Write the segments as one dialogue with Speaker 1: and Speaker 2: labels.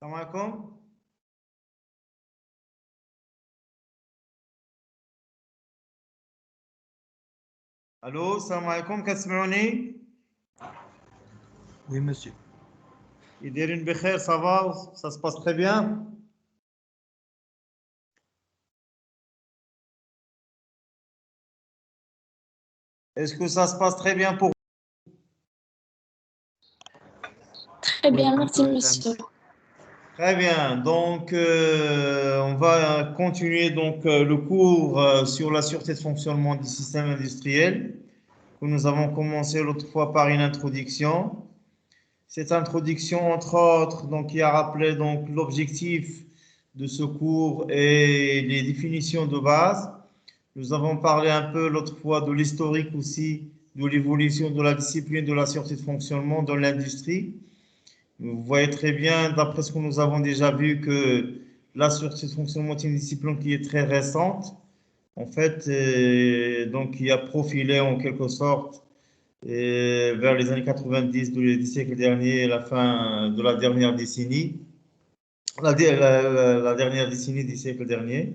Speaker 1: السلام عليكم. الو السلام عليكم كتسمعوني؟
Speaker 2: Oui, monsieur.
Speaker 1: يديرين بخير صافا ça se passe très bien. Est-ce que ça se passe très bien pour
Speaker 3: Très bien, merci monsieur.
Speaker 1: Très bien. Donc, on va continuer donc le cours sur la sûreté de fonctionnement du système industriel que nous avons commencé l'autre fois par une introduction. Cette introduction, entre autres, donc, qui a rappelé donc l'objectif de ce cours et les définitions de base. Nous avons parlé un peu l'autre fois de l'historique aussi, de l'évolution de la discipline de la sûreté de fonctionnement dans l'industrie. Vous voyez très bien, d'après ce que nous avons déjà vu, que la sûreté de fonctionnement est une discipline qui est très récente, en fait, donc qui a profilé en quelque sorte vers les années 90 du siècle dernier et la fin de la dernière décennie, la dernière décennie du siècle dernier.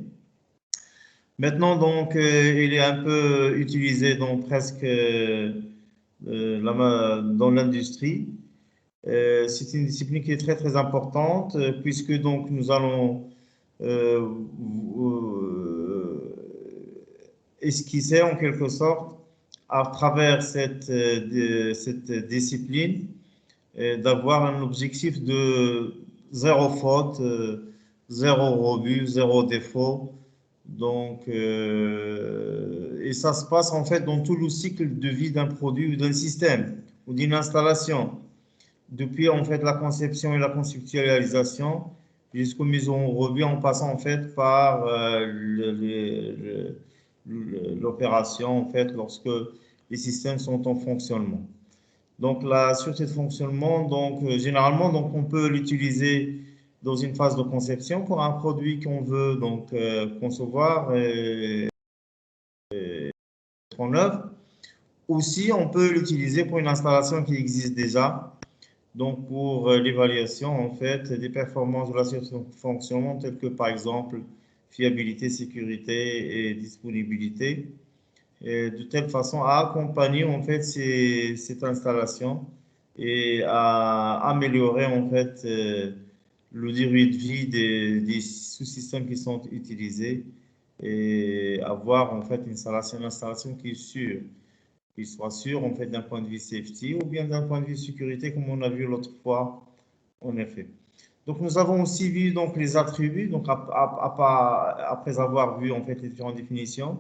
Speaker 1: Maintenant, donc, il est un peu utilisé dans presque dans l'industrie. C'est une discipline qui est très très importante puisque donc nous allons esquisser en quelque sorte à travers cette discipline d'avoir un objectif de zéro faute, zéro rebut, zéro défaut. Donc, et ça se passe en fait dans tout le cycle de vie d'un produit ou d'un système ou d'une installation. Depuis en fait la conception et la conceptualisation jusqu'aux mises en rebut en passant en fait par l'opération en fait lorsque les systèmes sont en fonctionnement. Donc la sûreté de fonctionnement, donc généralement donc on peut l'utiliser dans une phase de conception pour un produit qu'on veut donc concevoir et mettre en œuvre. Aussi on peut l'utiliser pour une installation qui existe déjà. Donc, pour l'évaluation, en fait, des performances de la sûreté de fonctionnement, telles que, par exemple, fiabilité, sécurité et disponibilité, et de telle façon à accompagner, en fait, cette installation et à améliorer, en fait, le durée de vie des sous-systèmes qui sont utilisés et avoir, en fait, une installation qui est sûre. Qu'il soit sûr en fait d'un point de vue safety ou bien d'un point de vue sécurité comme on a vu l'autre fois en effet. Donc nous avons aussi vu donc les attributs donc après avoir vu en fait les différentes définitions,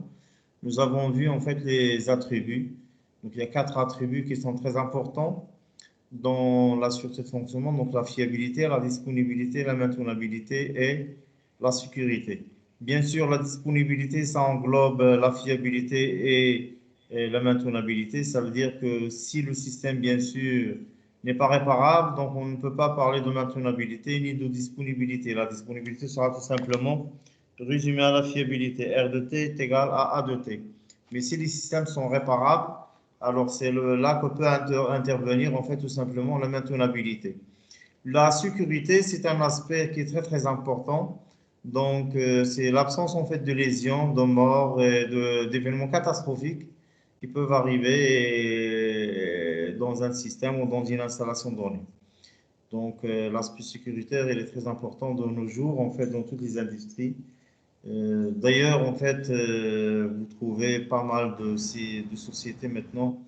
Speaker 1: nous avons vu en fait les attributs. Donc il y a 4 attributs qui sont très importants dans la sûreté de fonctionnement, donc la fiabilité, la disponibilité, la maintenabilité et la sécurité. Bien sûr, la disponibilité, ça englobe la fiabilité et la maintenabilité. Ça veut dire que si le système, bien sûr, n'est pas réparable, donc on ne peut pas parler de maintenabilité ni de disponibilité. La disponibilité sera tout simplement résumée à la fiabilité. R de T est égal à A de T. Mais si les systèmes sont réparables, alors c'est là que peut intervenir en fait tout simplement la maintenabilité. La sécurité, c'est un aspect qui est très très important. Donc c'est l'absence en fait de lésions, de morts et d'événements catastrophiques qui peuvent arriver dans un système ou dans une installation donnée. Donc l'aspect sécuritaire, il est très important de nos jours en fait dans toutes les industries. D'ailleurs, en fait, vous trouvez pas mal de sociétés maintenant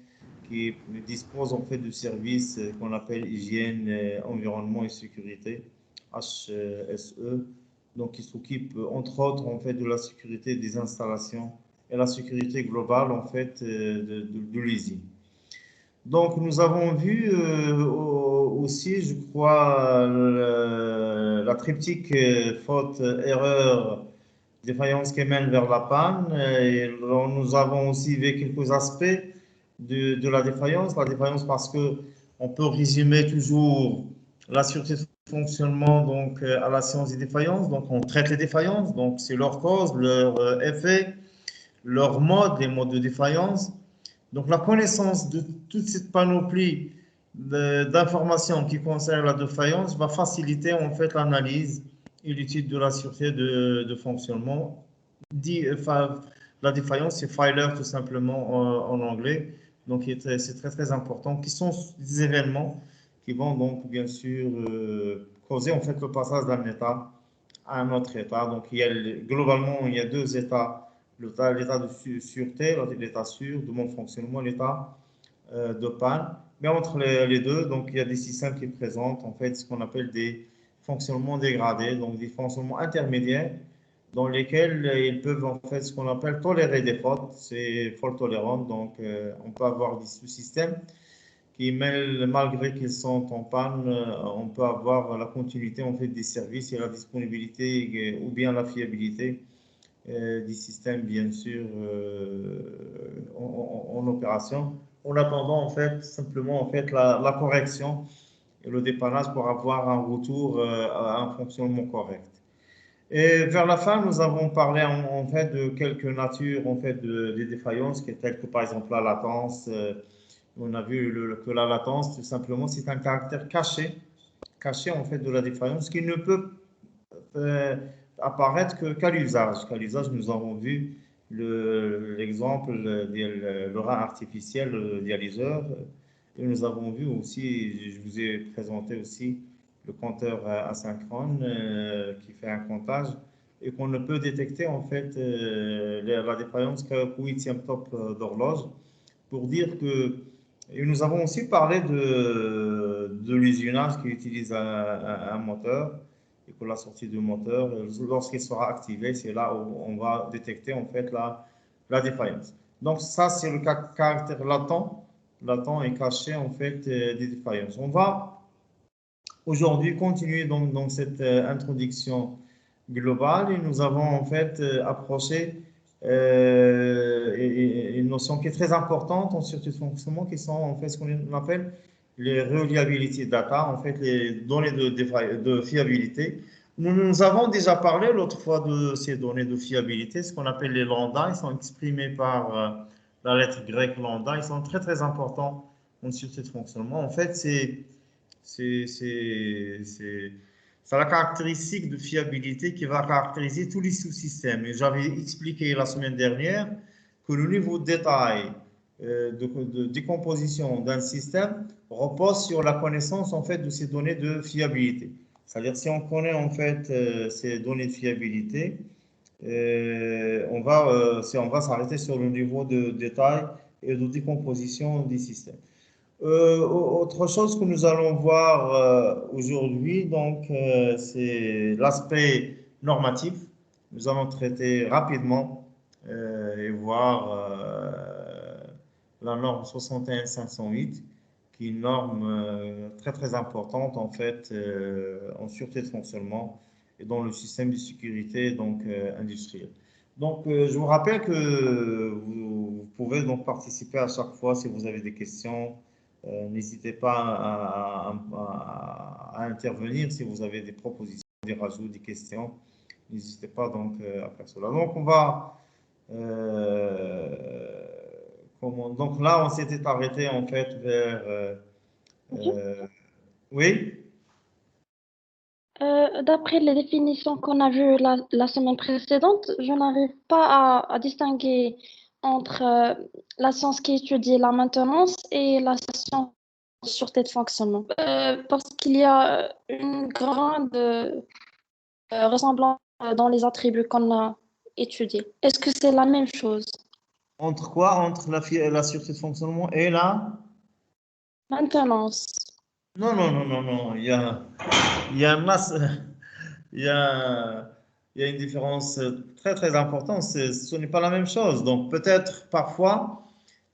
Speaker 1: qui disposent en fait de services qu'on appelle hygiène, environnement et sécurité, HSE, donc qui s'occupent entre autres en fait de la sécurité des installations et la sécurité globale en fait de l'usine. Donc nous avons vu aussi, je crois, la triptyque faute, erreur, défaillance qui mène vers la panne. Et nous avons aussi vu quelques aspects de la défaillance. La défaillance parce que on peut résumer toujours la sûreté de fonctionnement donc à la science des défaillances. Donc on traite les défaillances, donc c'est leur cause, leur effet, leur mode, les modes de défaillance. Donc la connaissance de toute cette panoplie d'informations qui concernent la défaillance va faciliter en fait l'analyse et l'étude de la sûreté de fonctionnement. La défaillance, c'est failure tout simplement en anglais. Donc, c'est très, très important, qui sont des événements qui vont donc, bien sûr, causer en fait le passage d'un état à un autre état. Donc, globalement, il y a deux états, l'état de sûreté, l'état sûr de bon fonctionnement, l'état de panne. Mais entre les deux, donc, il y a des systèmes qui présentent en fait ce qu'on appelle des fonctionnements dégradés, donc des fonctionnements intermédiaires dans lesquels ils peuvent en fait ce qu'on appelle tolérer des fautes, c'est fault tolérante. Donc, on peut avoir des sous-systèmes qui, malgré qu'ils sont en panne, on peut avoir la continuité en fait des services et la disponibilité ou bien la fiabilité du système, bien sûr, en opération, en attendant en fait simplement en fait la correction et le dépannage pour avoir un retour à un fonctionnement correct. Et vers la fin, nous avons parlé en fait de quelques natures en fait de défaillances, telles que par exemple la latence. On a vu que la latence, tout simplement, c'est un caractère caché en fait de la défaillance qui ne peut apparaître qu'à l'usage. Qu'à l'usage, nous avons vu l'exemple de rein artificiel, le dialyseur. Et nous avons vu aussi, je vous ai présenté aussi le compteur asynchrone qui fait un comptage et qu'on ne peut détecter en fait la défaillance qu'au 8e top d'horloge pour dire que. Et nous avons aussi parlé de l'usinage qui utilise un moteur et que la sortie du moteur, lorsqu'il sera activé, c'est là où on va détecter en fait la défaillance. Donc ça, c'est le caractère latent et caché en fait des défaillances. On va aujourd'hui continuer donc dans cette introduction globale et nous avons en fait approché une notion qui est très importante en sûreté de fonctionnement, qui sont en fait ce qu'on appelle les reliability data, en fait les données de fiabilité. Nous avons déjà parlé l'autre fois de ces données de fiabilité, ce qu'on appelle les lambda. Ils sont exprimés par la lettre grecque lambda. Ils sont très très importants en sûreté de fonctionnement. En fait, c'est la caractéristique de fiabilité qui va caractériser tous les sous-systèmes. Et j'avais expliqué la semaine dernière que le niveau de détail de décomposition d'un système repose sur la connaissance en fait de ces données de fiabilité. C'est-à-dire si on connaît en fait ces données de fiabilité, on va s'arrêter sur le niveau de détail et de décomposition du système. Autre chose que nous allons voir aujourd'hui, donc, c'est l'aspect normatif. Nous allons traiter rapidement et voir la norme 61508, qui est une norme très très importante en fait en sûreté de fonctionnement et dans le système de sécurité donc industriel. Donc, je vous rappelle que vous pouvez donc participer à chaque fois si vous avez des questions. N'hésitez pas à intervenir si vous avez des propositions, des rajouts, des questions. N'hésitez pas donc à faire cela. Donc, on va. Donc là, on s'était arrêté en fait vers. Oui.
Speaker 3: D'après les définitions qu'on a vues la semaine précédente, je n'arrive pas à distinguer entre la science qui étudie la maintenance et la science de sûreté de fonctionnement. Parce qu'il y a une grande ressemblance dans les attributs qu'on a étudiés. Est-ce que c'est la même chose?
Speaker 1: Entre quoi? Entre la sûreté de fonctionnement et la
Speaker 3: maintenance?
Speaker 1: Non, non, non, non, non. Il y a il y a il y a, il y a une différence très, très importante. Ce n'est pas la même chose. Donc, peut-être parfois,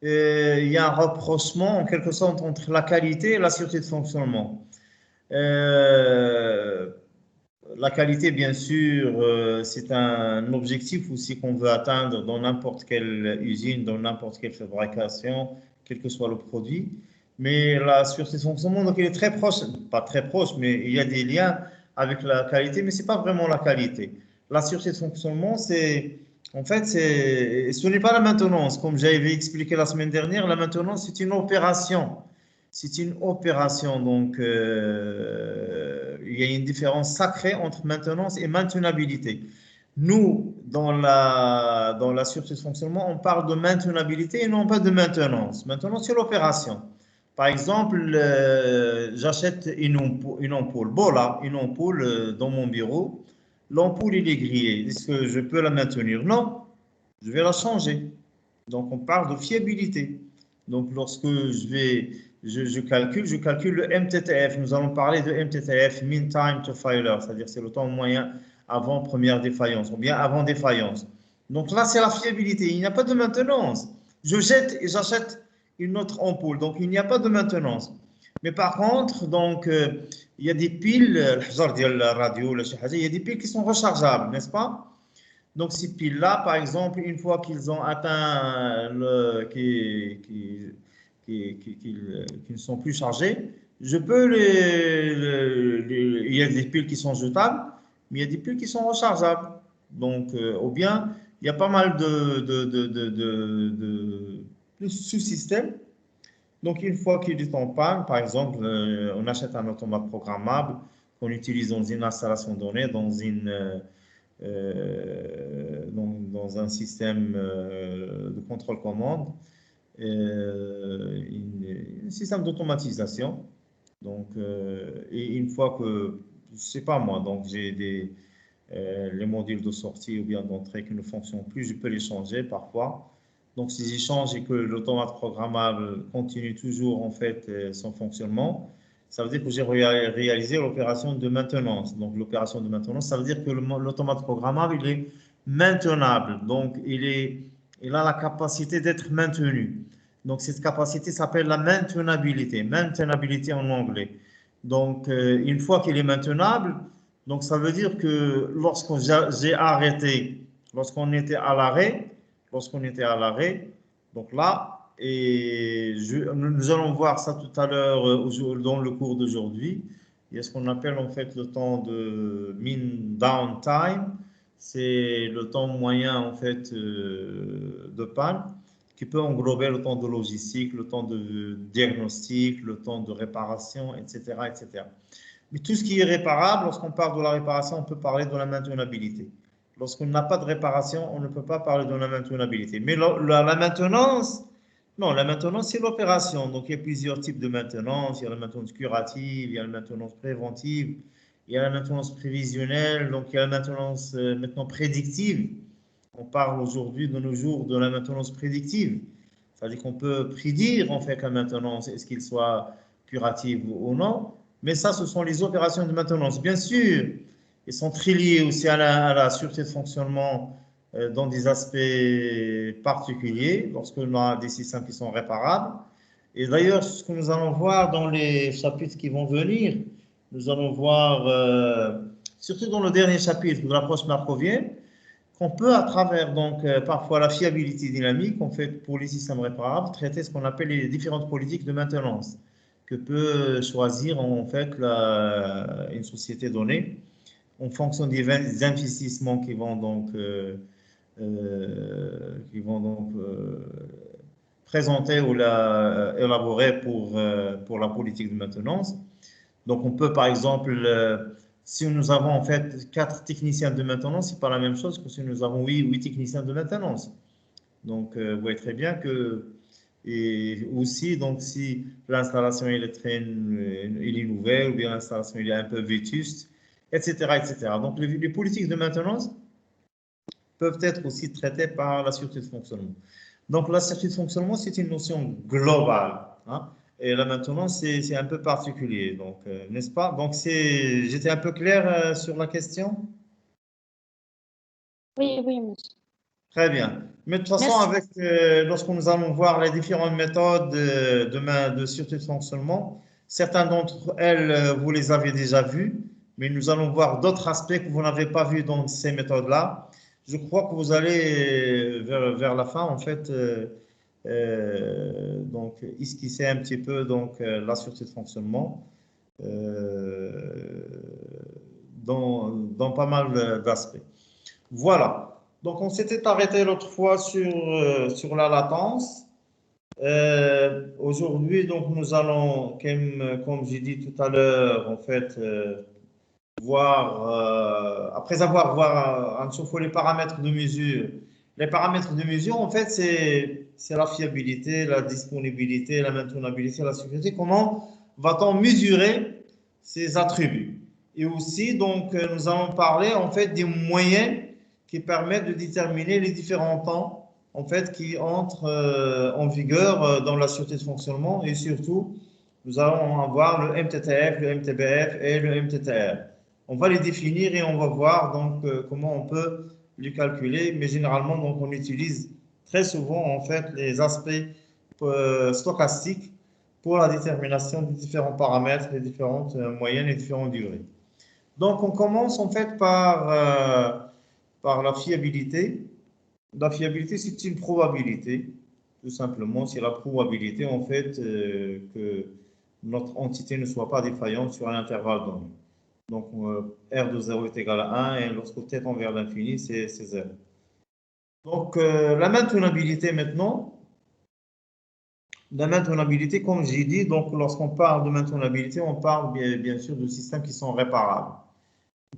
Speaker 1: il y a un rapprochement en quelque sorte entre la qualité et la sûreté de fonctionnement. Euh, la qualité, bien sûr, c'est un objectif aussi qu'on veut atteindre dans n'importe quelle usine, dans n'importe quelle fabrication, quel que soit le produit. Mais la sûreté de fonctionnement, donc, il est très proche, pas très proche, mais il y a des liens avec la qualité, mais ce n'est pas vraiment la qualité. La sûreté de fonctionnement, en fait, ce n'est pas la maintenance. Comme j'avais expliqué la semaine dernière, la maintenance, c'est une opération. c'est une opération, donc il y a une différence sacrée entre maintenance et maintenabilité. Nous, dans la sûreté de fonctionnement, on parle de maintenabilité et non pas de maintenance. Maintenance, c'est l'opération. Par exemple, j'achète une ampoule. Bon, là, une ampoule dans mon bureau. L'ampoule, il est grillée. Est-ce que je peux la maintenir? Non, je vais la changer. Donc, on parle de fiabilité. Donc, lorsque je calcule le MTTF. Nous allons parler de MTTF, Mean Time to Failure, c'est-à-dire c'est le temps moyen avant première défaillance ou bien avant défaillance. Donc là, c'est la fiabilité. Il n'y a pas de maintenance. Je jette et j'achète une autre ampoule. Donc, il n'y a pas de maintenance. Mais par contre, donc, il y a des piles, la radio, il y a des piles qui sont rechargeables, n'est-ce pas? Donc, ces piles-là, par exemple, une fois qu'ils ont atteint qui ne sont plus chargées, je peux il y a des piles qui sont jetables, mais il y a des piles qui sont rechargeables. Donc, ou bien, il y a pas mal de sous-systèmes. Donc, une fois qu'il est en panne, par exemple, on achète un automate programmable qu'on utilise dans une installation donnée, dans un système de contrôle-commande, un système d'automatisation. Donc, et une fois que, je ne sais pas moi, donc j'ai les modules de sortie ou bien d'entrée qui ne fonctionnent plus, je peux les changer parfois. Donc, si j'y change et que l'automate programmable continue toujours en fait son fonctionnement, ça veut dire que j'ai réalisé l'opération de maintenance. Donc, l'opération de maintenance, ça veut dire que l'automate programmable, il est maintenable. Donc, il a la capacité d'être maintenu. Donc, cette capacité s'appelle la maintenabilité. Maintenabilité en anglais. Donc, une fois qu'il est maintenable, donc ça veut dire que lorsqu'on j'ai arrêté, lorsqu'on était à l'arrêt, donc là, et nous allons voir ça tout à l'heure dans le cours d'aujourd'hui. Il y a ce qu'on appelle en fait le temps de mean downtime, c'est le temps moyen en fait de panne qui peut englober le temps de logistique, le temps de diagnostic, le temps de réparation, etc., etc. Mais tout ce qui est réparable, lorsqu'on parle de la réparation, on peut parler de la maintenabilité. Lorsqu'on n'a pas de réparation, on ne peut pas parler de la maintenabilité. Mais la maintenance, non, la maintenance, c'est l'opération. Donc, il y a plusieurs types de maintenance. Il y a la maintenance curative, il y a la maintenance préventive, il y a la maintenance prévisionnelle, donc il y a la maintenance maintenant prédictive. On parle aujourd'hui, de nos jours, de la maintenance prédictive. C'est-à-dire qu'on peut prédire, en fait, la maintenance, est-ce qu'il soit curative ou non. Mais ça, ce sont les opérations de maintenance. Bien sûr, ils sont très liés aussi à la sûreté de fonctionnement dans des aspects particuliers, lorsqu'on a des systèmes qui sont réparables. Et d'ailleurs, ce que nous allons voir dans les chapitres qui vont venir, nous allons voir, surtout dans le dernier chapitre de l'approche markovienne, qu'on peut, à travers donc parfois la fiabilité dynamique, en fait, pour les systèmes réparables, traiter ce qu'on appelle les différentes politiques de maintenance que peut choisir en fait une société donnée en fonction des investissements qui vont donc présenter ou élaborer pour la politique de maintenance. Donc, on peut, par exemple, si nous avons en fait 4 techniciens de maintenance, c'est pas la même chose que si nous avons 8 techniciens de maintenance. Donc, vous voyez très bien que, et aussi, donc, si l'installation elle est nouvelle ou bien l'installation est un peu vétuste, etc., etc. Donc, les politiques de maintenance peuvent être aussi traitées par la sûreté de fonctionnement. Donc, la sûreté de fonctionnement, c'est une notion globale. Hein, et la maintenance, c'est un peu particulier, donc, n'est-ce pas? Donc, j'étais un peu clair sur la question?
Speaker 3: Oui, oui, monsieur.
Speaker 1: Très bien. Mais de toute façon,
Speaker 3: Merci.
Speaker 1: lorsque nous allons voir les différentes méthodes de sûreté de fonctionnement, certaines d'entre elles, vous les avez déjà vues, mais nous allons voir d'autres aspects que vous n'avez pas vus dans ces méthodes-là. Je crois que vous allez, vers la fin, en fait, donc, esquisser un petit peu donc, la sûreté de fonctionnement euh, dans pas mal d'aspects. Voilà. Donc, on s'était arrêté l'autre fois sur la latence. Aujourd'hui, donc, nous allons, comme j'ai dit tout à l'heure, en fait, après avoir voir en dessous les paramètres de mesure. Les paramètres de mesure, en fait, c'est la fiabilité, la disponibilité, la maintenabilité, la sécurité. Comment va-t-on mesurer ces attributs? Et aussi, donc, nous allons parler, en fait, des moyens qui permettent de déterminer les différents temps, en fait, qui entrent en vigueur dans la sûreté de fonctionnement. Et surtout, nous allons avoir le MTTF, le MTBF et le MTTR. On va les définir et on va voir donc comment on peut les calculer. Mais généralement, donc, on utilise très souvent en fait les aspects stochastiques pour la détermination des différents paramètres, les différentes moyennes, les différentes durées. Donc, on commence en fait par la fiabilité. La fiabilité, c'est une probabilité, tout simplement. C'est la probabilité en fait que notre entité ne soit pas défaillante sur un intervalle donné. Donc, R de 0 est égal à 1 et lorsque t tend vers l'infini, c'est 0. Donc, la maintenabilité maintenant. La maintenabilité, comme j'ai dit, donc lorsqu'on parle de maintenabilité, on parle bien sûr de systèmes qui sont réparables.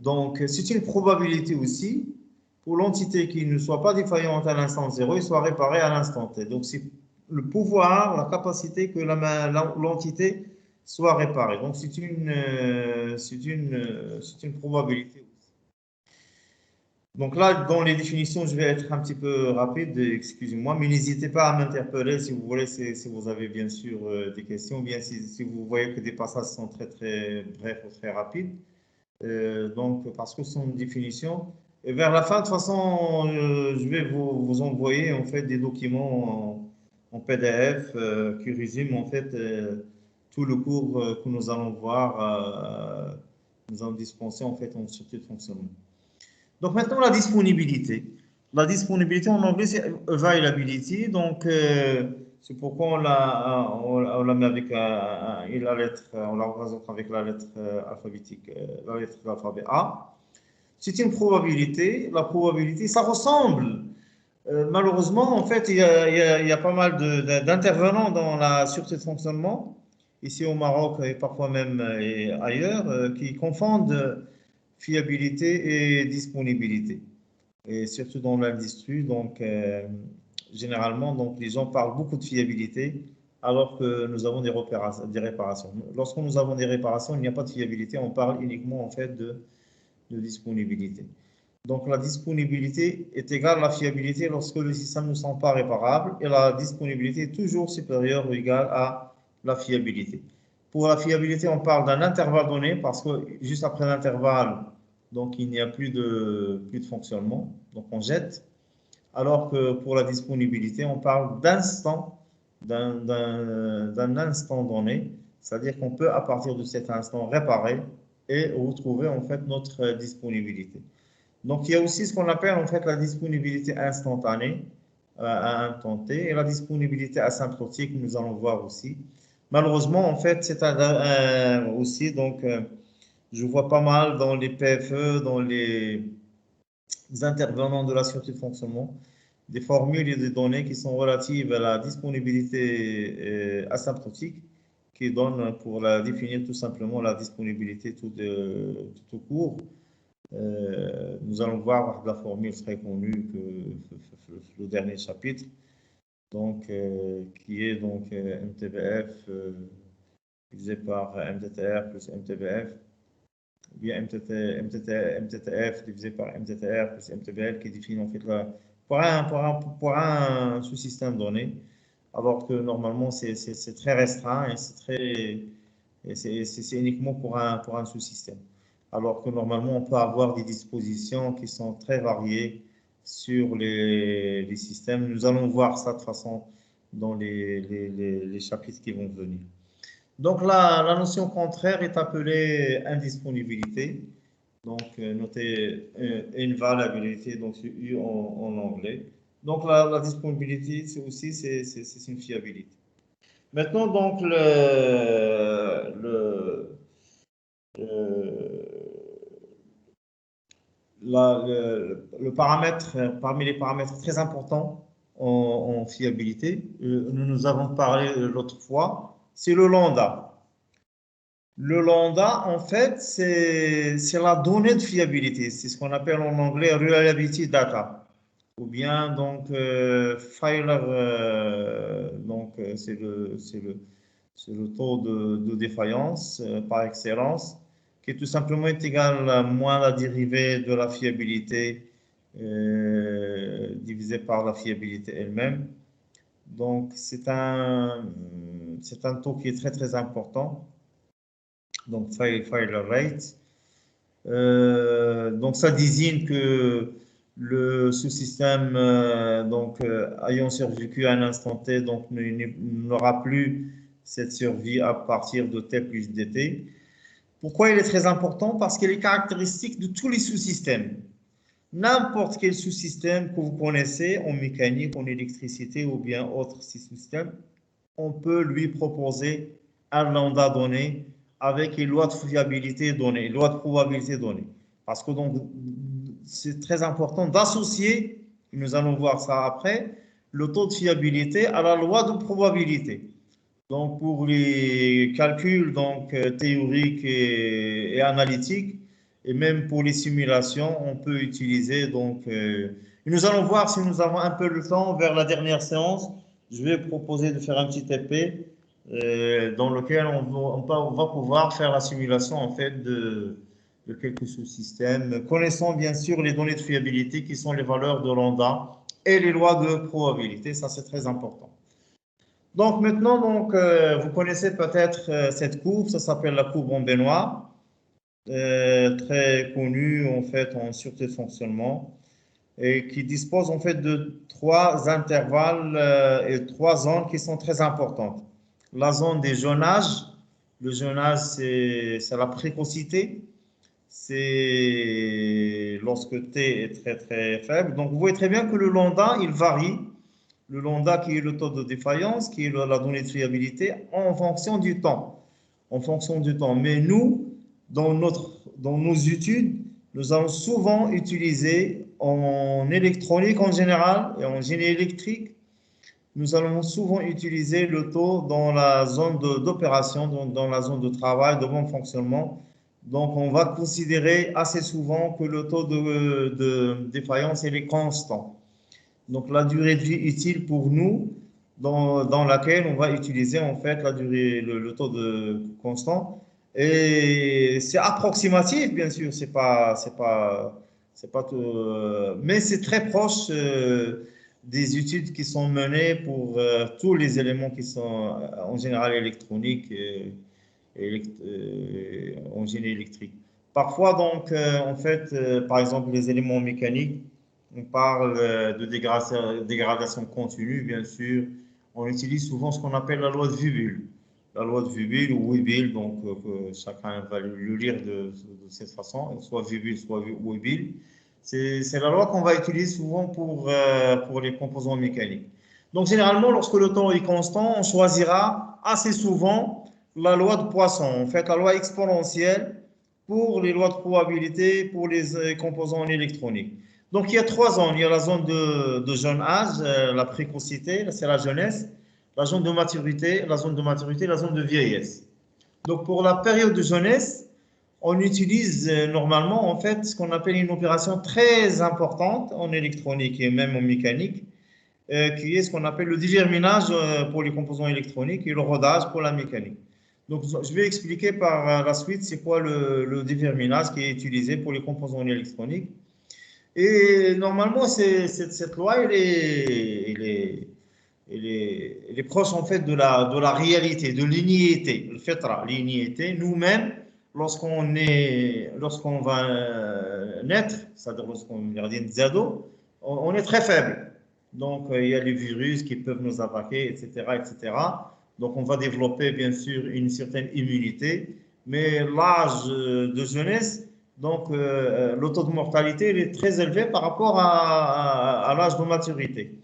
Speaker 1: Donc, c'est une probabilité aussi pour l'entité qui ne soit pas défaillante à l'instant 0 et soit réparée à l'instant t. Donc, c'est le pouvoir, la capacité que l'entité soit réparée. Donc, c'est une probabilité. Donc là, dans les définitions, je vais être un petit peu rapide, excusez-moi, mais n'hésitez pas à m'interpeller si vous voulez, si vous avez bien sûr des questions, ou bien si vous voyez que des passages sont très très brefs ou très rapides. Donc, parce que ce sont des définitions. Et vers la fin, de toute façon, je vais vous envoyer en fait des documents en PDF qui résument en fait tout le cours que nous allons voir, nous allons dispenser en fait en sûreté de fonctionnement. Donc maintenant, la disponibilité. La disponibilité en anglais, c'est availability. Donc, c'est pourquoi on la met avec la lettre, on la représente avec la lettre alphabétique, la lettre de l'alphabet A. C'est une probabilité. La probabilité, ça ressemble. Malheureusement, en fait, il y a pas mal d'intervenants dans la sûreté de fonctionnement, ici au Maroc et parfois même et ailleurs, qui confondent fiabilité et disponibilité, et surtout dans l'industrie. Donc, généralement, donc, les gens parlent beaucoup de fiabilité alors que nous avons des réparations. Lorsque nous avons des réparations, il n'y a pas de fiabilité, on parle uniquement en fait de disponibilité. Donc, la disponibilité est égale à la fiabilité lorsque le système ne sont pas réparables et la disponibilité est toujours supérieure ou égale à la fiabilité. Pour la fiabilité, on parle d'un intervalle donné parce que juste après l'intervalle, donc il n'y a plus de fonctionnement, donc on jette. Alors que pour la disponibilité, on parle d'instant, d'un instant donné, c'est-à-dire qu'on peut à partir de cet instant réparer et retrouver en fait notre disponibilité. Donc il y a aussi ce qu'on appelle en fait la disponibilité instantanée à un temps t et la disponibilité asymptotique, nous allons voir aussi. Malheureusement, en fait, c'est aussi, donc, je vois pas mal dans les PFE, dans les intervenants de la sûreté de fonctionnement, des formules et des données qui sont relatives à la disponibilité asymptotique, qui donnent pour la définir tout simplement la disponibilité tout au court. Nous allons voir la formule très connue que le dernier chapitre, donc, qui est donc MTBF divisé par MTTR plus MTBF, ou bien MTTF divisé par MTTR plus MTBL, qui définit en fait pour un sous-système donné, alors que normalement c'est très restreint et c'est uniquement pour un sous-système. Alors que normalement on peut avoir des dispositions qui sont très variées sur les systèmes. Nous allons voir ça de toute façon dans les chapitres qui vont venir. Donc la notion contraire est appelée indisponibilité. Donc notez invalidabilité, donc c'est U en anglais. Donc la disponibilité, c'est aussi c'est une fiabilité. Maintenant, donc le paramètre, parmi les paramètres très importants en fiabilité, nous avons parlé l'autre fois, c'est le lambda. Le lambda, en fait, c'est la donnée de fiabilité. C'est ce qu'on appelle en anglais reliability data. Ou bien, donc, failure, c'est le taux de défaillance par excellence, qui est tout simplement égal à moins la dérivée de la fiabilité divisée par la fiabilité elle-même. Donc, c'est un taux qui est très, très important. Donc, failure rate. Donc, ça désigne que le sous-système ayant survécu à un instant T donc n'aura plus cette survie à partir de T plus dt. Pourquoi il est très important? Parce qu'il est caractéristique de tous les sous-systèmes. N'importe quel sous-système que vous connaissez en mécanique, en électricité ou bien autre sous-système, on peut lui proposer un lambda donné avec les lois de fiabilité données, les lois de probabilité données. Parce que donc, c'est très important d'associer, nous allons voir ça après, le taux de fiabilité à la loi de probabilité. Donc, pour les calculs donc, théoriques et analytiques, et même pour les simulations, on peut utiliser. Donc, nous allons voir si nous avons un peu le temps vers la dernière séance. Je vais proposer de faire un petit TP dans lequel on va pouvoir faire la simulation en fait de quelques sous-systèmes, connaissant bien sûr les données de fiabilité qui sont les valeurs de lambda et les lois de probabilité. Ça, c'est très important. Donc maintenant, vous connaissez peut-être cette courbe, ça s'appelle la courbe en baignoire, très connue en fait en sûreté de fonctionnement et qui dispose en fait de trois intervalles et trois zones qui sont très importantes. La zone des jeunes âges, le jeune âge c'est la précocité, c'est lorsque T est très très faible. Donc vous voyez très bien que le lambda il varie. Le lambda qui est le taux de défaillance, qui est la donnée de fiabilité, en fonction du temps. En fonction du temps. Mais nous, dans nos études, nous allons souvent utiliser en électronique en général et en génie électrique, nous allons souvent utiliser le taux dans la zone d'opération, dans la zone de travail, de bon fonctionnement. Donc, on va considérer assez souvent que le taux de défaillance est constant. Donc, la durée de vie utile pour nous, dans laquelle on va utiliser en fait la durée, le taux de constant. Et c'est approximatif, bien sûr, c'est pas tout, mais c'est très proche des études qui sont menées pour tous les éléments qui sont en général électroniques en génie électrique. Parfois, donc, en fait, par exemple, les éléments mécaniques, on parle de dégradation continue, bien sûr. On utilise souvent ce qu'on appelle la loi de Weibull. La loi de Weibull ou Weibull, donc chacun va le lire de cette façon, soit Weibull, soit Weibull. C'est la loi qu'on va utiliser souvent pour les composants mécaniques. Donc, généralement, lorsque le temps est constant, on choisira assez souvent la loi de Poisson, en fait, la loi exponentielle pour les lois de probabilité pour les composants électroniques. Donc, il y a trois zones. Il y a la zone de jeune âge, la précocité, c'est la jeunesse, la zone de maturité, la zone de vieillesse. Donc, pour la période de jeunesse, on utilise normalement, en fait, ce qu'on appelle une opération très importante en électronique et même en mécanique, qui est ce qu'on appelle le dégerminage pour les composants électroniques et le rodage pour la mécanique. Donc, je vais expliquer par la suite c'est quoi le dégerminage qui est utilisé pour les composants électroniques. Et normalement, cette loi, elle est proche en fait de la réalité, de l'iniété, le fait l'iniété. Nous-mêmes, lorsqu'on va naître, c'est-à-dire lorsqu'on est des ados, on est très faible. Donc, il y a les virus qui peuvent nous attaquer, etc., etc. Donc, on va développer, bien sûr, une certaine immunité. Mais l'âge de jeunesse, donc, le taux de mortalité il est très élevé par rapport à l'âge de maturité.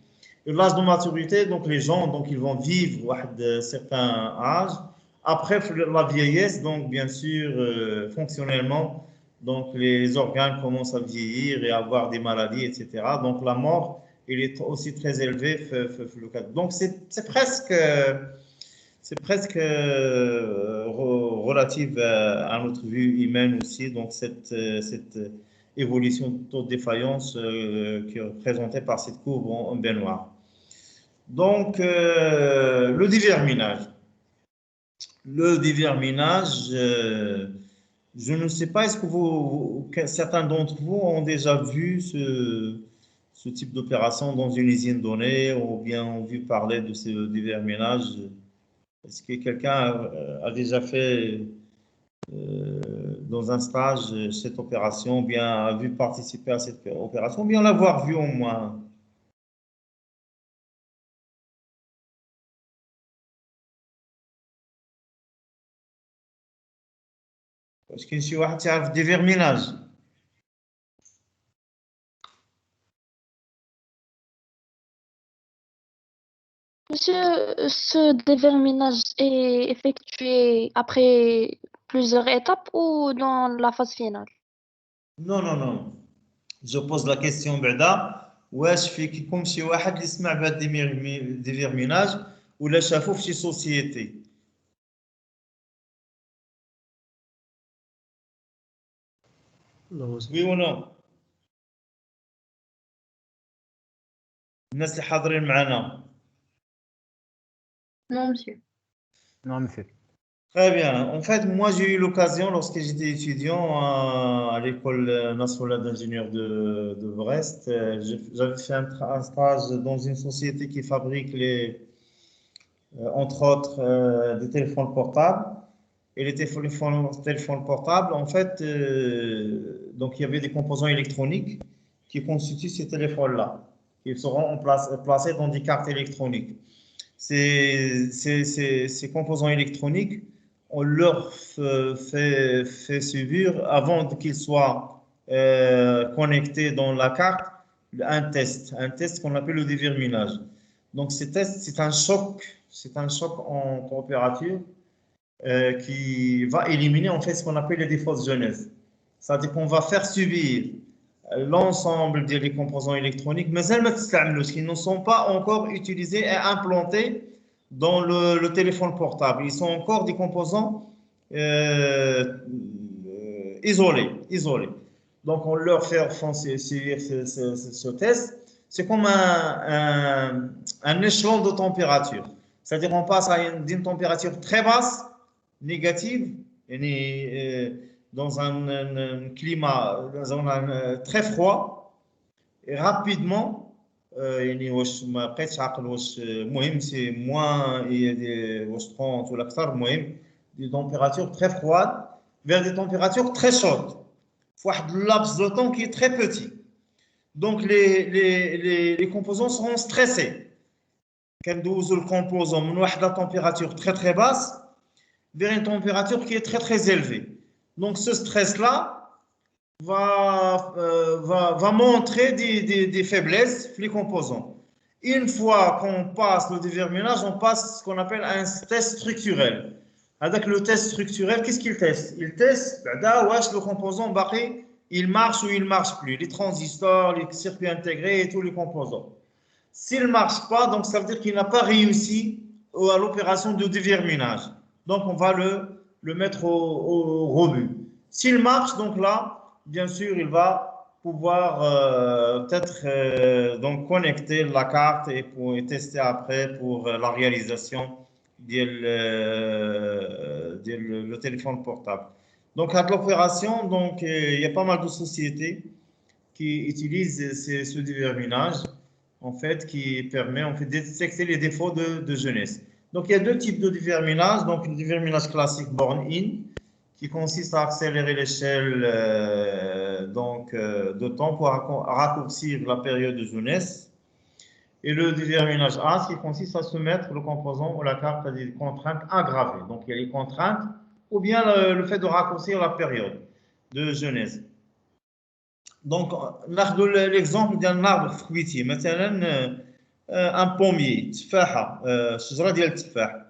Speaker 1: L'âge de maturité, donc les gens, donc ils vont vivre un certain âge. Après la vieillesse, donc bien sûr, fonctionnellement, donc les organes commencent à vieillir et à avoir des maladies, etc. Donc la mort il est aussi très élevé. Donc, c'est presque relative à notre vue humaine aussi. Donc, cette évolution de taux de défaillance qui est représentée par cette courbe en baignoire. Donc, le déverminage. Le déverminage, je ne sais pas, est-ce que certains d'entre vous ont déjà vu ce type d'opération dans une usine donnée ou bien ont vu parler de ce déverminage? Est-ce que quelqu'un a déjà fait dans un stage cette opération, ou bien a vu participer à cette opération, ou bien l'avoir vu au moins? Est-ce qu'il y a un déverminage?
Speaker 3: Monsieur, ce déverminage est effectué après plusieurs étapes ou dans la phase finale?
Speaker 1: Non, non, non. Je pose la question بعدا واش فيكم شي واحد اللي سمع بهذا الديفيرميناج ولا شافوه في شي سوسيتي؟ وي و نو؟ الناس اللي حاضرين معنا.
Speaker 3: Non, monsieur.
Speaker 2: Non, monsieur.
Speaker 1: Très bien. En fait, moi, j'ai eu l'occasion, lorsque j'étais étudiant à l'École nationale d'ingénieurs de Brest, j'avais fait un stage dans une société qui fabrique entre autres, des téléphones portables. Et les téléphones portables, en fait, donc il y avait des composants électroniques qui constituent ces téléphones-là. Ils seront placés dans des cartes électroniques. Ces composants électroniques, on leur fait subir, avant qu'ils soient connectés dans la carte, un test qu'on appelle le déverminage. Donc, ce test, c'est un choc en température qui va éliminer en fait ce qu'on appelle les défauts de jeunesse. C'est-à-dire qu'on va faire subir l'ensemble des composants électroniques, mais qui ne sont pas encore utilisés et implantés dans le téléphone portable. Ils sont encore des composants isolés. Donc, on leur fait subir ce test. C'est comme un échelon de température. C'est-à-dire qu'on passe d'une température très basse, négative, dans un climat très froid, et rapidement, يعني واش ما بقيتش عاقل واش المهم سي موان واش 30 ولا اكثر المهم des températures très froides vers des températures très chaudes في واحد laps de temps qui est très petit. Donc les composants seront stressés. كندوزوا le composant من واحد la température très très basse vers une température qui est très très élevée. Donc ce stress-là va montrer des faiblesses les composants. Une fois qu'on passe le déverminage, on passe ce qu'on appelle un test structurel. Avec le test structurel, qu'est-ce qu'il teste? Il teste le composant barré, il marche ou il ne marche plus. Les transistors, les circuits intégrés et tous les composants. S'il ne marche pas, donc ça veut dire qu'il n'a pas réussi à l'opération de déverminage. Donc on va le mettre au rebut. S'il marche, donc là, bien sûr, il va pouvoir peut-être donc connecter la carte et tester après pour la réalisation le téléphone portable. Donc, à l'opération, donc il y a pas mal de sociétés qui utilisent ce déverminage, en fait, qui permet en fait de détecter les défauts de jeunesse. Donc, il y a deux types de déverminage. Donc, le déverminage classique born-in, qui consiste à accélérer l'échelle de temps pour raccourcir la période de jeunesse. Et le déverminage AS, qui consiste à soumettre le composant ou la carte à des contraintes aggravées. Donc, il y a les contraintes ou bien le fait de raccourcir la période de jeunesse. Donc, l'exemple d'un arbre fruitier, مثلا un pommier, تفاحة, شجرة ديال التفاح.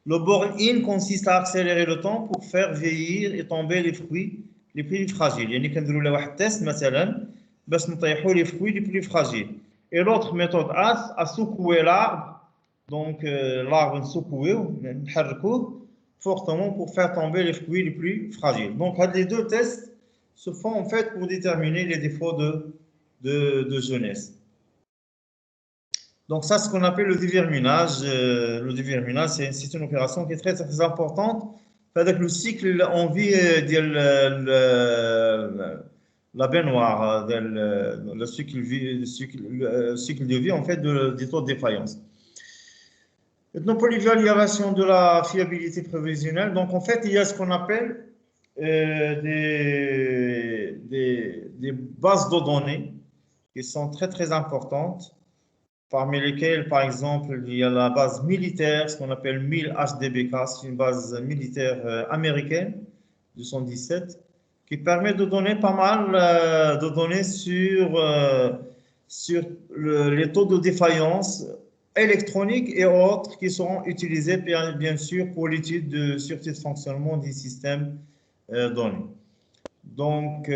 Speaker 1: Le born-in consiste à accélérer le temps pour faire vieillir et tomber les fruits les plus fragiles. يعني كنديروا له واحد التيست مثلا باش نطيحوا les fruits les plus fragiles. Et l'autre méthode AS, à secouer l'arbre, donc l'arbre secoué, fortement pour faire tomber les fruits les plus fragiles. Donc les deux tests se font en fait pour déterminer les défauts de jeunesse. Donc ça, c'est ce qu'on appelle le déverminage. Le déverminage, c'est une opération qui est très, très importante. Avec le cycle en vie de la baignoire, le cycle de vie en fait des taux de défaillance. Maintenant, pour l'évaluation de la fiabilité prévisionnelle, donc en fait, il y a ce qu'on appelle des bases de données qui sont très, très importantes, parmi lesquelles, par exemple, il y a la base militaire, ce qu'on appelle 1000 HDBK, c'est une base militaire américaine, 217, qui permet de donner pas mal de données sur les taux de défaillance électroniques et autres qui seront utilisés bien sûr pour l'étude de sûreté de fonctionnement des systèmes donnés. Donc,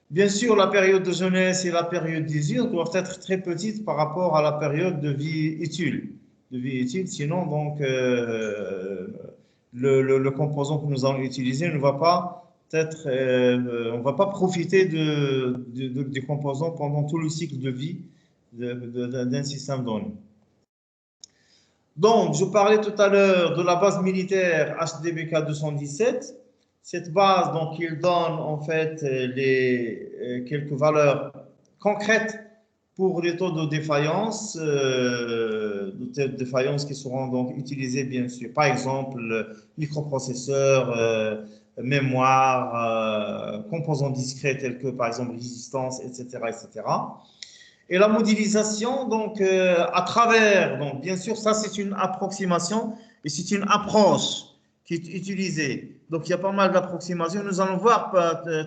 Speaker 1: bien sûr, la période de jeunesse et la période d'usure doivent être très petites par rapport à la période de vie utile. Sinon, donc, le composant que nous allons utiliser ne va pas être, on ne va pas profiter des composants pendant tout le cycle de vie d'un système donné. Donc, je parlais tout à l'heure de la base militaire HDBK 217. Cette base, donc, il donne en fait quelques valeurs concrètes pour les taux de défaillance, qui seront donc utilisés bien sûr. Par exemple, microprocesseurs, mémoire, composants discrets tels que par exemple résistance, etc., etc. Et la modélisation, donc, à travers, donc, bien sûr, ça c'est une approximation et c'est une approche qui est utilisée. Donc, il y a pas mal d'approximations. Nous allons voir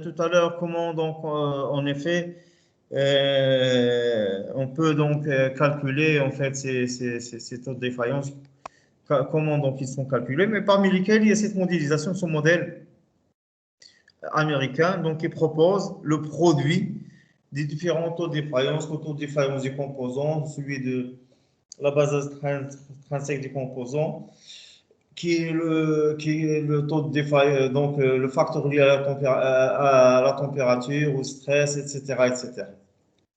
Speaker 1: tout à l'heure comment, donc, en effet, on peut donc calculer en fait ces taux de défaillance, comment donc ils sont calculés, mais parmi lesquels il y a cette modélisation, ce modèle américain, donc qui propose le produit des différents taux de défaillance, le taux de défaillance des composants, celui de la base intrinsèque des composants, qui est le taux de défaillance, donc le facteur lié à la température, au stress, etc., etc.